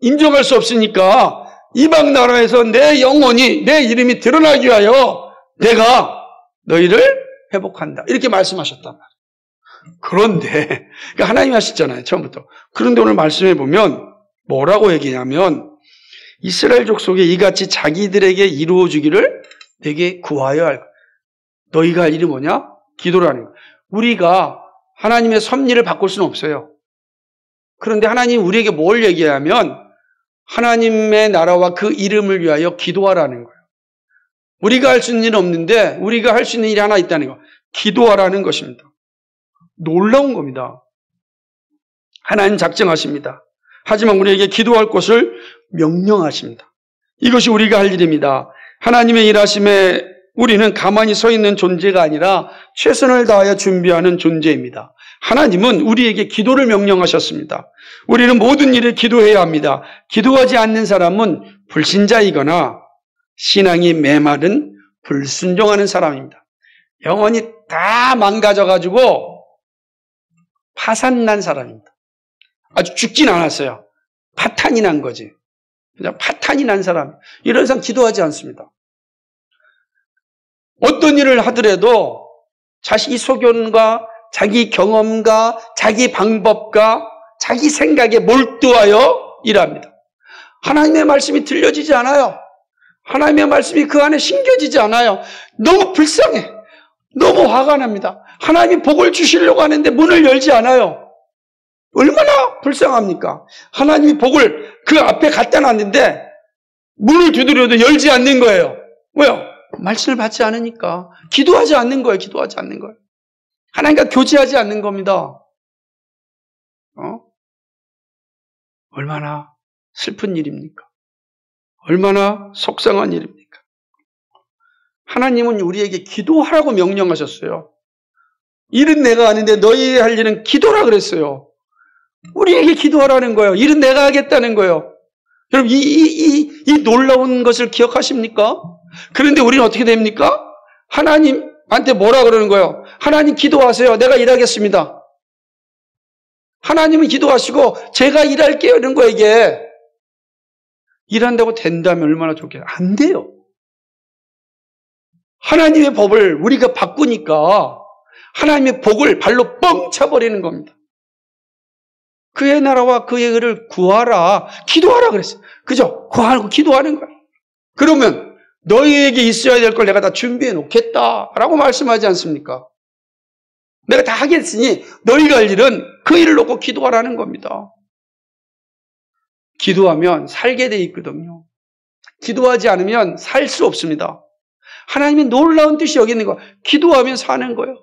Speaker 1: 인정할 수 없으니까 이방 나라에서 내 영혼이, 내 이름이 드러나기 위하여 내가 너희를 회복한다. 이렇게 말씀하셨단 말이에요. 그런데 그러니까 하나님이 하셨잖아요. 처음부터. 그런데 오늘 말씀해 보면 뭐라고 얘기냐면 이스라엘 족속이 이같이 자기들에게 이루어주기를 내게 구하여 할. 너희가 할 일이 뭐냐? 기도라는 거예요. 우리가 하나님의 섭리를 바꿀 수는 없어요. 그런데 하나님 우리에게 뭘 얘기하면 하나님의 나라와 그 이름을 위하여 기도하라는 거예요. 우리가 할 수 있는 일은 없는데 우리가 할 수 있는 일이 하나 있다는 거. 기도하라는 것입니다. 놀라운 겁니다. 하나님 작정하십니다. 하지만 우리에게 기도할 것을 명령하십니다. 이것이 우리가 할 일입니다. 하나님의 일하심에 우리는 가만히 서 있는 존재가 아니라 최선을 다하여 준비하는 존재입니다. 하나님은 우리에게 기도를 명령하셨습니다. 우리는 모든 일을 기도해야 합니다. 기도하지 않는 사람은 불신자이거나 신앙이 메마른 불순종하는 사람입니다. 영혼이 다 망가져가지고 파산난 사람입니다. 아주 죽진 않았어요. 파탄이 난 거지. 그냥 파탄이 난 사람. 이런 사람 기도하지 않습니다. 어떤 일을 하더라도 자기 소견과 자기 경험과 자기 방법과 자기 생각에 몰두하여 일합니다. 하나님의 말씀이 들려지지 않아요. 하나님의 말씀이 그 안에 심겨지지 않아요. 너무 불쌍해. 너무 화가 납니다. 하나님이 복을 주시려고 하는데 문을 열지 않아요. 얼마나 불쌍합니까? 하나님이 복을 그 앞에 갖다 놨는데 문을 두드려도 열지 않는 거예요. 왜요? 말씀을 받지 않으니까. 기도하지 않는 거예요. 기도하지 않는 거예요. 하나님과 교제하지 않는 겁니다. 얼마나 슬픈 일입니까? 얼마나 속상한 일입니까? 하나님은 우리에게 기도하라고 명령하셨어요. 일은 내가 하는데 너희 할 일은 기도라 그랬어요. 우리에게 기도하라는 거예요. 일은 내가 하겠다는 거예요. 여러분, 이 놀라운 것을 기억하십니까? 그런데 우리는 어떻게 됩니까? 하나님한테 뭐라 그러는 거예요? 하나님 기도하세요. 내가 일하겠습니다. 하나님은 기도하시고 제가 일할게요. 이런 거예요, 이게. 일한다고 된다면 얼마나 좋겠어요. 안 돼요. 하나님의 법을 우리가 바꾸니까 하나님의 복을 발로 뻥 차버리는 겁니다. 그의 나라와 그의 의를 구하라, 기도하라 그랬어요. 그죠? 구하고 기도하는 거예요. 그러면 너희에게 있어야 될 걸 내가 다 준비해 놓겠다라고 말씀하지 않습니까? 내가 다 하겠으니 너희가 할 일은 그 일을 놓고 기도하라는 겁니다. 기도하면 살게 돼 있거든요. 기도하지 않으면 살 수 없습니다. 하나님의 놀라운 뜻이 여기 있는 거. 기도하면 사는 거예요.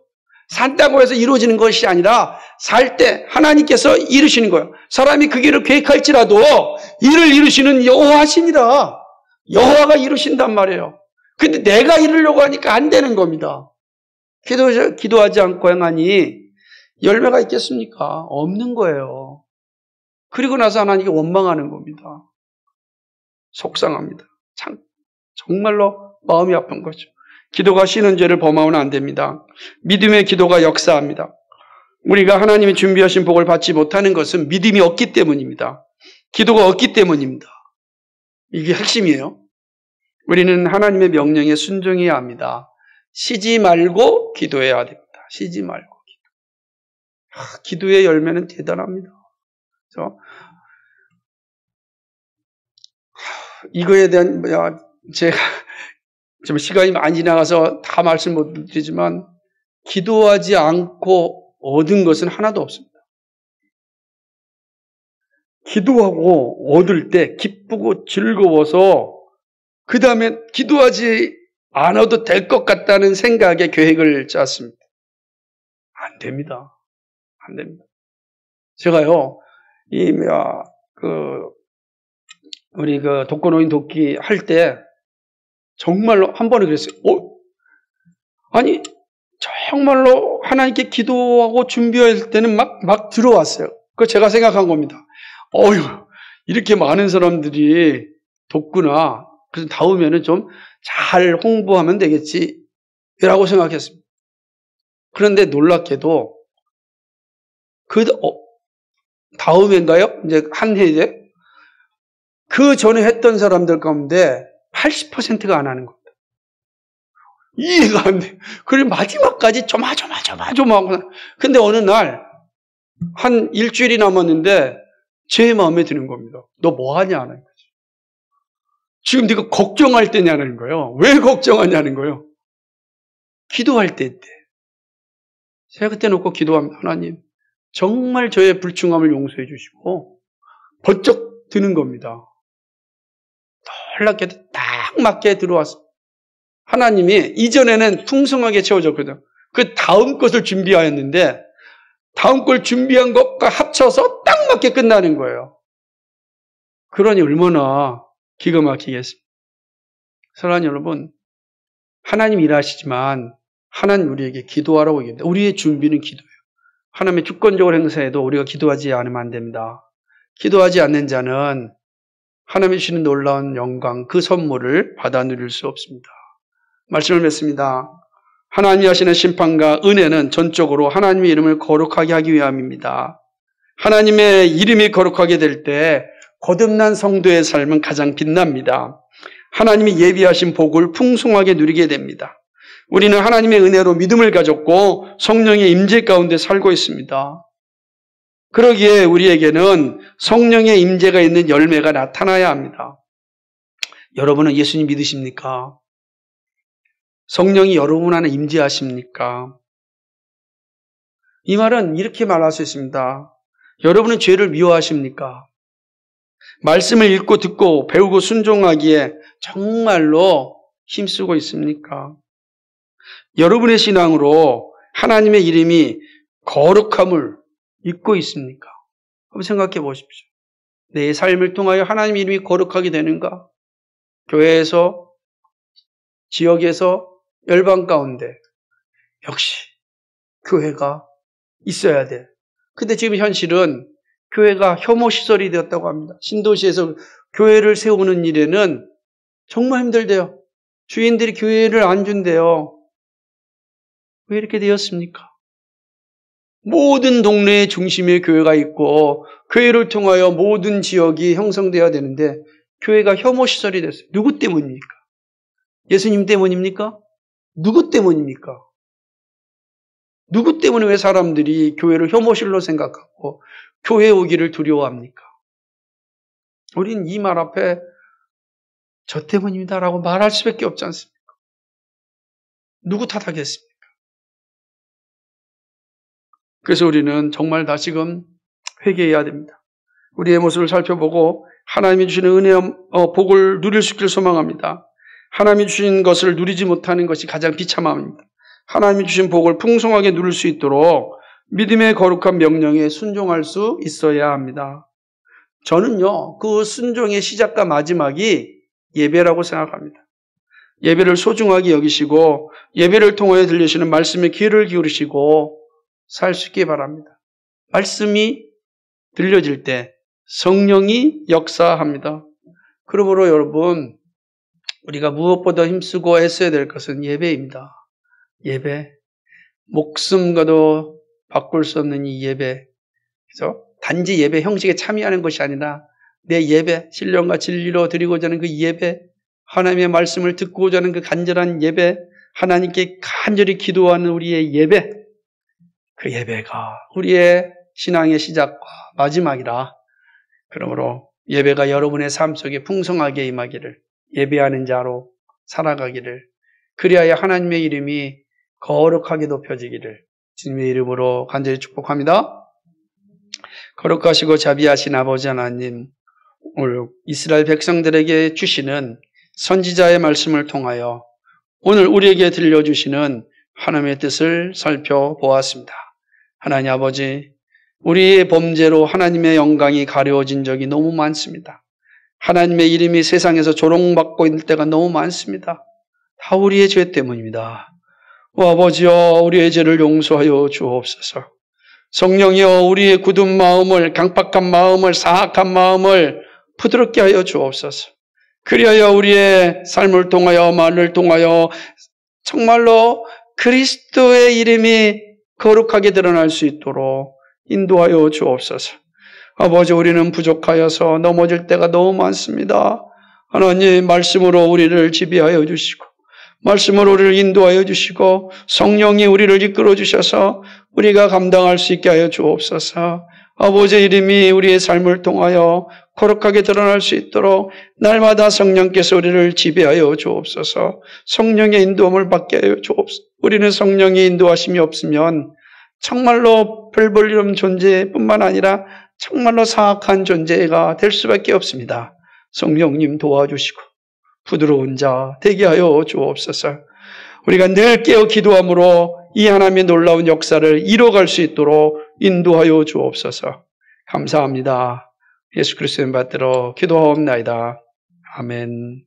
Speaker 1: 산다고 해서 이루어지는 것이 아니라 살 때 하나님께서 이루시는 거예요. 사람이 그 길을 계획할지라도 이를 이루시는 여호와시니라. 여호와가 이루신단 말이에요. 근데 내가 이루려고 하니까 안 되는 겁니다. 기도하지 않고 행하니 열매가 있겠습니까? 없는 거예요. 그리고 나서 하나님께 원망하는 겁니다. 속상합니다. 참 정말로 마음이 아픈 거죠. 기도가 쉬는 죄를 범하면 안 됩니다. 믿음의 기도가 역사합니다. 우리가 하나님이 준비하신 복을 받지 못하는 것은 믿음이 없기 때문입니다. 기도가 없기 때문입니다. 이게 핵심이에요. 우리는 하나님의 명령에 순종해야 합니다. 쉬지 말고 기도해야 됩니다. 쉬지 말고 기도. 기도의 열매는 대단합니다. 그래서 이거에 대한 제가 좀 시간이 많이 지나가서 다 말씀 못 드리지만 기도하지 않고 얻은 것은 하나도 없습니다. 기도하고 얻을 때 기쁘고 즐거워서 그 다음에 기도하지 않아도 될 것 같다는 생각에 계획을 짰습니다. 안 됩니다. 안 됩니다. 제가요, 우리 독거노인 돕기 할 때 정말로 한 번에 그랬어요. 아니, 정말로 하나님께 기도하고 준비할 때는 막 들어왔어요. 그 제가 생각한 겁니다. 이렇게 많은 사람들이 돕구나. 그래서 다음에는 좀 잘 홍보하면 되겠지. 라고 생각했습니다. 그런데 놀랍게도 다음엔가요? 이제 한 해에 그 전에 했던 사람들 가운데 80%가 안 하는 겁니다. 이해가 안 돼. 그리고 마지막까지 조마조마하고. 근데 어느 날, 한 일주일이 남았는데, 제 마음에 드는 겁니다. 너 뭐 하냐? 하는 거지. 지금 네가 걱정할 때냐는 거예요. 왜 걱정하냐는 거예요. 기도할 때. 제가 그때 놓고 기도합니다. 하나님, 정말 저의 불충함을 용서해 주시고, 번쩍 드는 겁니다. 놀랍게도 딱 맞게 들어왔습니다. 하나님이 이전에는 풍성하게 채워졌거든요. 그 다음 것을 준비하였는데 다음 걸 준비한 것과 합쳐서 딱 맞게 끝나는 거예요. 그러니 얼마나 기가 막히겠습니까? 사랑하는 여러분, 하나님 일하시지만 하나님 우리에게 기도하라고 얘기합니다. 우리의 준비는 기도예요. 하나님의 주권적으로 행사해도 우리가 기도하지 않으면 안 됩니다. 기도하지 않는 자는 하나님이 주시는 놀라운 영광, 그 선물을 받아 누릴 수 없습니다. 말씀을 맺습니다. 하나님이 하시는 심판과 은혜는 전적으로 하나님의 이름을 거룩하게 하기 위함입니다. 하나님의 이름이 거룩하게 될 때 거듭난 성도의 삶은 가장 빛납니다. 하나님이 예비하신 복을 풍성하게 누리게 됩니다. 우리는 하나님의 은혜로 믿음을 가졌고 성령의 임재 가운데 살고 있습니다. 그러기에 우리에게는 성령의 임재가 있는 열매가 나타나야 합니다. 여러분은 예수님 믿으십니까? 성령이 여러분 안에 임재하십니까? 이 말은 이렇게 말할 수 있습니다. 여러분은 죄를 미워하십니까? 말씀을 읽고 듣고 배우고 순종하기에 정말로 힘쓰고 있습니까? 여러분의 신앙으로 하나님의 이름이 거룩함을 잊고 있습니까? 한번 생각해 보십시오. 내 삶을 통하여 하나님의 이름이 거룩하게 되는가? 교회에서, 지역에서, 열방 가운데 역시 교회가 있어야 돼. 근데 지금 현실은 교회가 혐오시설이 되었다고 합니다. 신도시에서 교회를 세우는 일에는 정말 힘들대요. 주인들이 교회를 안 준대요. 왜 이렇게 되었습니까? 모든 동네의 중심에 교회가 있고 교회를 통하여 모든 지역이 형성되어야 되는데 교회가 혐오시설이 됐어요. 누구 때문입니까? 예수님 때문입니까? 누구 때문입니까? 누구 때문에 왜 사람들이 교회를 혐오실로 생각하고 교회 오기를 두려워합니까? 우리는 이 말 앞에 저 때문입니다라고 말할 수밖에 없지 않습니까? 누구 탓하겠습니까? 그래서 우리는 정말 다시금 회개해야 됩니다. 우리의 모습을 살펴보고 하나님이 주시는 은혜와 복을 누릴 수 있기를 소망합니다. 하나님이 주신 것을 누리지 못하는 것이 가장 비참함입니다. 하나님이 주신 복을 풍성하게 누릴 수 있도록 믿음의 거룩한 명령에 순종할 수 있어야 합니다. 저는요, 그 순종의 시작과 마지막이 예배라고 생각합니다. 예배를 소중하게 여기시고 예배를 통하여 들리시는 말씀에 귀를 기울이시고 살 수 있기 바랍니다. 말씀이 들려질 때 성령이 역사합니다. 그러므로 여러분, 우리가 무엇보다 힘쓰고 애써야 될 것은 예배입니다. 예배. 목숨과도 바꿀 수 없는 이 예배. 그래서 단지 예배 형식에 참여하는 것이 아니라 내 예배, 신령과 진리로 드리고자 하는 그 예배, 하나님의 말씀을 듣고자 하는 그 간절한 예배, 하나님께 간절히 기도하는 우리의 예배, 그 예배가 우리의 신앙의 시작과 마지막이라. 그러므로 예배가 여러분의 삶 속에 풍성하게 임하기를, 예배하는 자로 살아가기를, 그리하여 하나님의 이름이 거룩하게 높여지기를 주님의 이름으로 간절히 축복합니다. 거룩하시고 자비하신 아버지 하나님, 오늘 이스라엘 백성들에게 주시는 선지자의 말씀을 통하여 오늘 우리에게 들려주시는 하나님의 뜻을 살펴보았습니다. 하나님 아버지, 우리의 범죄로 하나님의 영광이 가려워진 적이 너무 많습니다. 하나님의 이름이 세상에서 조롱받고 있는 때가 너무 많습니다. 다 우리의 죄 때문입니다. 아버지여, 우리의 죄를 용서하여 주옵소서. 성령이여, 우리의 굳은 마음을, 강팍한 마음을, 사악한 마음을 부드럽게 하여 주옵소서. 그리하여 우리의 삶을 통하여, 말을 통하여 정말로 그리스도의 이름이 거룩하게 드러날 수 있도록 인도하여 주옵소서. 아버지, 우리는 부족하여서 넘어질 때가 너무 많습니다. 하나님, 말씀으로 우리를 지배하여 주시고 말씀으로 우리를 인도하여 주시고 성령이 우리를 이끌어 주셔서 우리가 감당할 수 있게 하여 주옵소서. 아버지의 이름이 우리의 삶을 통하여 거룩하게 드러날 수 있도록 날마다 성령께서 우리를 지배하여 주옵소서. 성령의 인도함을 받게 하여 주옵소서. 우리는 성령의 인도하심이 없으면 정말로 별 볼 일 없는 존재뿐만 아니라 정말로 사악한 존재가 될 수밖에 없습니다. 성령님 도와주시고 부드러운 자 되게 하여 주옵소서. 우리가 늘 깨어 기도함으로 이 하나님의 놀라운 역사를 이뤄갈 수 있도록 인도하여 주옵소서. 감사합니다. 예수 그리스도의 받들어 기도하옵나이다. 아멘.